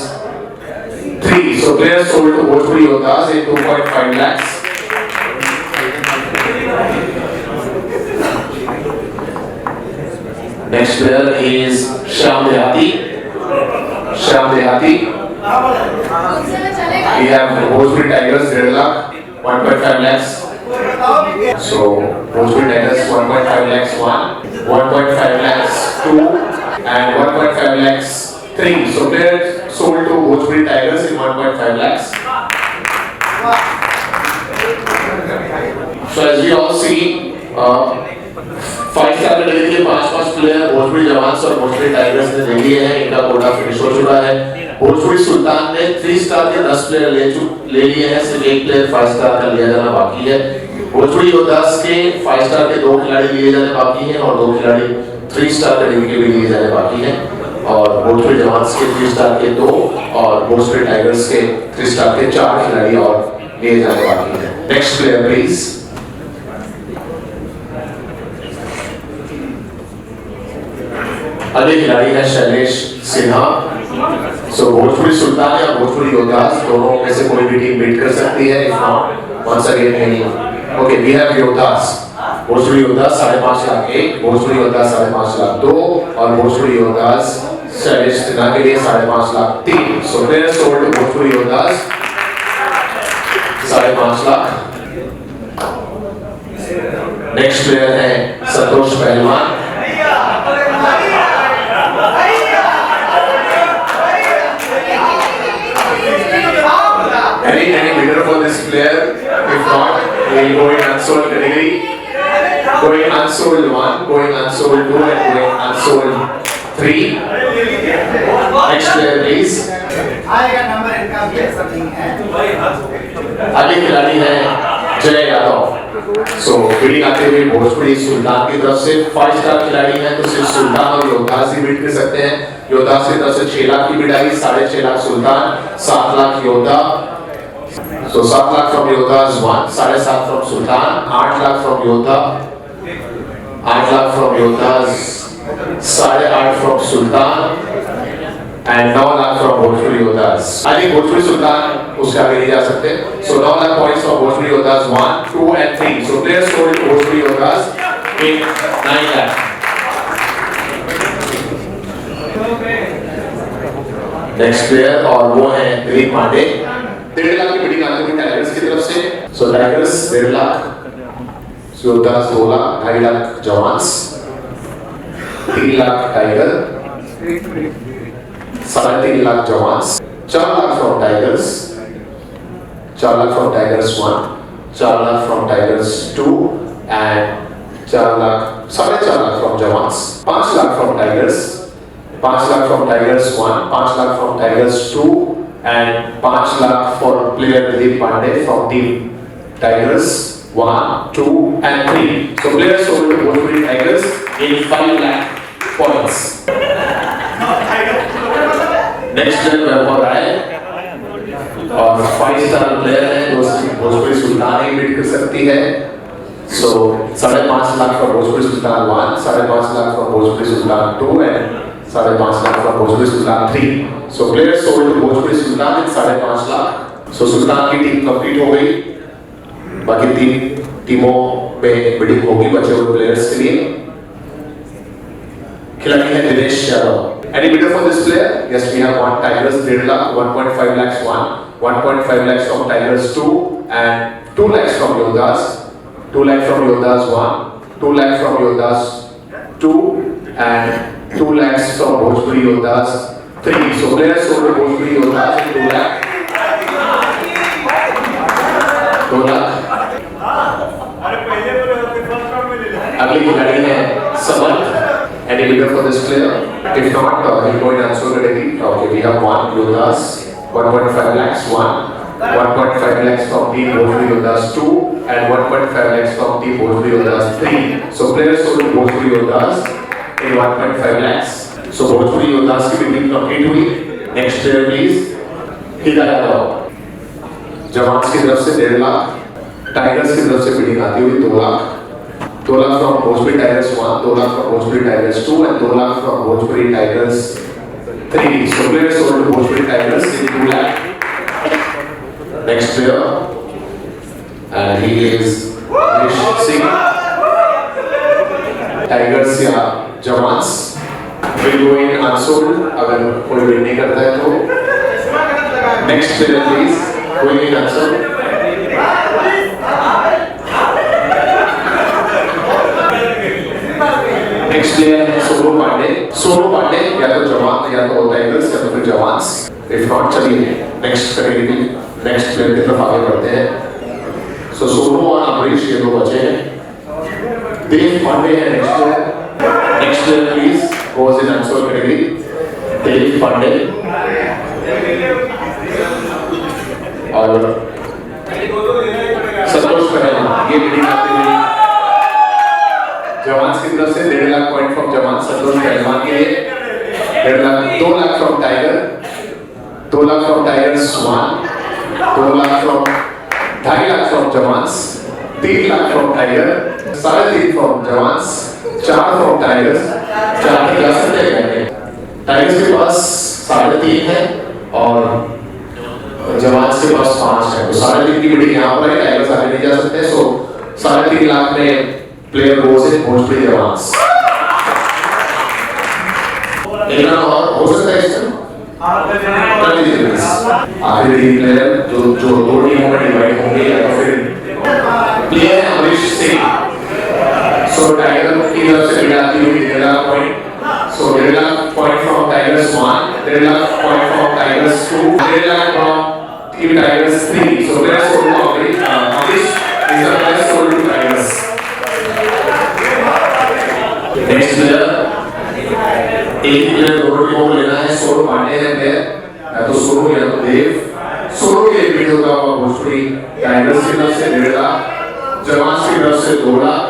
3. So players sold to Bhojpuri Yodas in 2.5 lakhs. Next player is Shyam Dehati. Shyam Dehati. We have Bhojpuri Tigers 1.5 lakh, 1.5 lakhs. So Bhojpuri Tigers 1.5 lakhs 1, 1.5 lakhs 2, and 1.5 lakhs 3. So players sold to Bhojpuri Tigers in 1.5 lakhs. So as we all see, 5-star category के 5 player Bhojpuri jawans और Bhojpuri tigers ने ले लिए हैं. इनका Kota finish हो चुका है. भोजपुरी सुल्तान ने 3 स्टार के 10 प्लेयर ले लिए हैं. सिर्फ 1 प्लेयर 5 स्टार का लिया जाना बाकी है. भोजपुरी योद्धास के 5 स्टार के 2 खिलाड़ी लिए जाने बाकी हैं और 2 खिलाड़ी 3 स्टार कैटेगरी के भी लिए जाने बाकी हैं. और भोजपुरी जवान्स के 3 स्टार के 2 और भोजपुरी टाइगर्स के 3 स्टार के 4 खिलाड़ी और लिए जाने बाकी हैं. Next player please. अगले खिलाड़ी है शैलेश सिन्हा. सो भोजपुरी सुल्तान या भोजपुरी योद्धास दोनों में से कोई भी टीम बीट कर सकती है. इफ नॉट वंस अगेन नहीं. Okay we have योद्धास. Bhojpuri योद्धास 5.5 lakh 1, Bhojpuri योद्धास 5.5 lakh 2 और भोजपुरी योद्धास शैलेश सिन्हा के लिए 5.5 lakh 3. So players sold Bhojpuri योद्धास 5.5 lakh. Next player है संतोष पहलवान. Any bidder for this player? If not, we'll go in unsold category. Going unsold 1, going unsold 2, and going unsold 3. Next player, please. आएगा number इनका भी ऐसा नहीं है. अगले खिलाड़ी है जय यादव. सो बिडिंग आते हुए भोजपुरी सुल्तान की तरफ से 5 स्टार खिलाड़ी हैं तो सिर्फ सुल्तान और योद्धास ही बिड कर सकते हैं. योद्धास की तरफ से 6 लाख की बिड आई. 6.5 लाख सुल्तान, 7 लाख योद्धा. So 7 lakh from Yoddha's 1, 7.5 from Sultan, 8 lakh from Yoddha, 8 lakh from Yoddha's, 8.5 from Sultan, and 9 lakh from Bhojpuri Yoddha's. I think Bhojpuri Sultan उसका आगे नहीं जा सकते. So 9 lakh points from Bhojpuri Yoddha's 1, 2 and 3. So players sold to Bhojpuri Yoddha's in 9 lakh. Next player और वो है दिलीप पांडे. 1.5 लाख की bidding आती हुई टाइगर्स की तरफ से. So Tigers 1.5 lakh, Yoddhas 2 lakh, 2.5 lakh Jawans, 3 lakh Tiger, 3.5 lakh Jawans, 4 lakh from Tigers, 4 lakh from Tigers 1, 4 lakh from Tigers 2 and 4 lakh, 4.5 lakh from Jawans, 5 lakh from Tigers, 5 lakh from Tigers 1, 5 lakh from Tigers 2, and 5 lakh for player Dilip Pandey from team Tigers 1, 2, and 3. So players sold to Bhojpuri Tigers in 5 lakh points. Next player वैभव राय और 5-star player है जो भोजपुरी सुल्तान ही beat कर सकती है. So 5.5 lakh for Bhojpuri Sultan 1, 5.5 lakh for Bhojpuri Sultan 2, and 5.5 lakh for Bhojpuri Sultan 3. So players sold to Bhojpuri Sultan in 5.5 lakh. So Sultan की team complete हो गई. बाकी 3 टीमों में बिडिंग होगी बचे हुए प्लेयर्स के लिए. खिलाड़ी है Dinesh Yadav. Any bidder for this player? Yes, we have one Tigers 1.5 lakh, 1.5 lakhs 1, 1.5 lakhs from Tigers 2, and 2 lakhs from Yodhas. 2 lakhs from Yodhas 1, 2 lakhs from Yodhas 2, and 2 lakhs from Bhojpuri Yodhas 3. So players sold to Bhojpuri Yodhas in 2 lakh. 2 lakh. अगली खिलाड़ी है समर्थ. Any bidder for this player? If not, he'll go in answer category. Okay, we have one Yodhas, 1.5 lakhs 1, 1.5 lakhs from team Bhojpuri Yodhas 2, and 1.5 lakhs from team Bhojpuri Yodhas 3. So players sold to Bhojpuri Yodhas in 1.5 lakhs. So Bhojpuri Yodhas की bidding complete हुई. Next player please. हिदा यादव. जवान्स की तरफ से 1.5 lakh. Tigers की तरफ से bidding आती हुई 2 lakh. 2 lakh from Bhojpuri Tigers 1, 2 lakh from Bhojpuri Tigers 2, and 2 lakh from Bhojpuri Tigers 3. So players sold to Bhojpuri Tigers in 2 lakh. Next player, and he is Nish Singh. Tigers या Jawans will go in unsold अगर कोई win नहीं करता है तो. Next player please, going in unsold. Next player है सोनू पांडे. सोनू पांडे या तो जवान या तो टाइगर्स या तो फिर जवान्स. इफ नॉट चलिए नेक्स्ट कैटेगरी नेक्स्ट प्लेयर की तरफ आगे बढ़ते हैं. सो सोनू और अमरीश ये 2 बचे हैं. देव पांडे है next player. Next player please goes in unsold category. Dev Pandey और संतोष पहलवान ये बिडिंग आती हुई जवान्स की तरफ से 1.5 लाख पॉइंट फ्रॉम जवान संतोष पहलवान के लिए. 2 lakh from tiger, 2 lakh from Tigers 1, 2 lakh from 2.5 lakh from jawans, 3 lakh from tiger, 3.5 from jawans, 4 from Tigers. 4 की क्लास में गए. टाइगर्स के पास 3.5 है और जवान्स के पास 5 है. तो 3.5 की बिडिंग यहाँ पर है. टाइगर्स आगे नहीं जा सकते. सो 3.5 लाख में player goes in Bhojpuri Jawans. एक नाम और हो सकता है इसमें. आखिरी 3 प्लेयर जो 2 टीमों में डिवाइड होंगे या तो फिर प्लेयर है अमरीश सिंह. सो टाइगर की तरफ से मिलाती हुई 1.5 lakh point. So 1.5 lakh point from Tigers 1, 1.5 lakh point from Tigers 2, 1.5 lakh from team Tigers 3. So player sold to Amrish is the player sold to Tigers. Next player एक प्लेयर 2 टीमों को लेना है. सोनू पांडे है प्लेयर या तो सोनू या तो देव. सोनू के बीट होगा भोजपुरी टाइगर्स की तरफ से 1.5 लाख, जवान्स की तरफ से 2 लाख,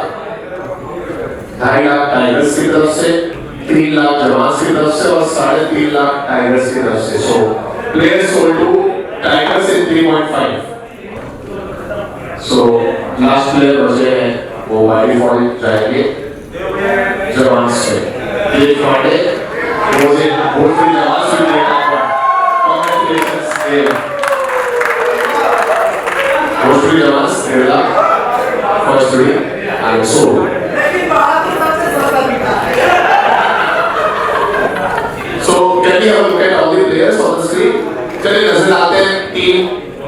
2.5 लाख टाइगर्स की तरफ से, 3 लाख जवान्स की तरफ से और 3.5 लाख टाइगर्स की तरफ से. So player sold to Tigers in 3.5. So last player बचे हैं वो बाय डिफॉल्ट जाएंगे जवान्स से. देव Pandey goes in Bhojpuri Jawans will take up one. Congratulations Dev. Bhojpuri Jawans 1.5 lakh first win and sold. So can we have a look at all the players on the screen? चलिए नजर आते हैं 3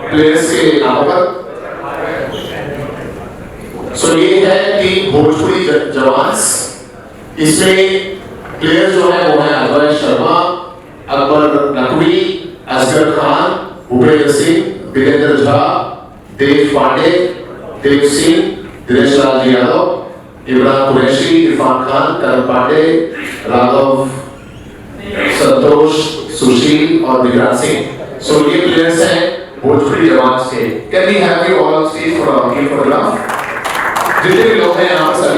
players के नामों पर. सो ये है team Bhojpuri jawans. इसमें प्लेयर जो है वो है अभय शर्मा, अकबर नकवी, असगर खान, भूपेंद्र सिंह, वीरेंद्र झा, देव पांडे, देव सिंह, दिनेश लाल यादव, इमरान कुरैशी, इरफान खान, करण पांडे, राघव, संतोष, सुशील और विक्रांत सिंह। सो ये प्लेयर्स हैं भोजपुरी जवान्स के। Can we have you all on stage for a photograph? जितने भी लोग हैं यहाँ पर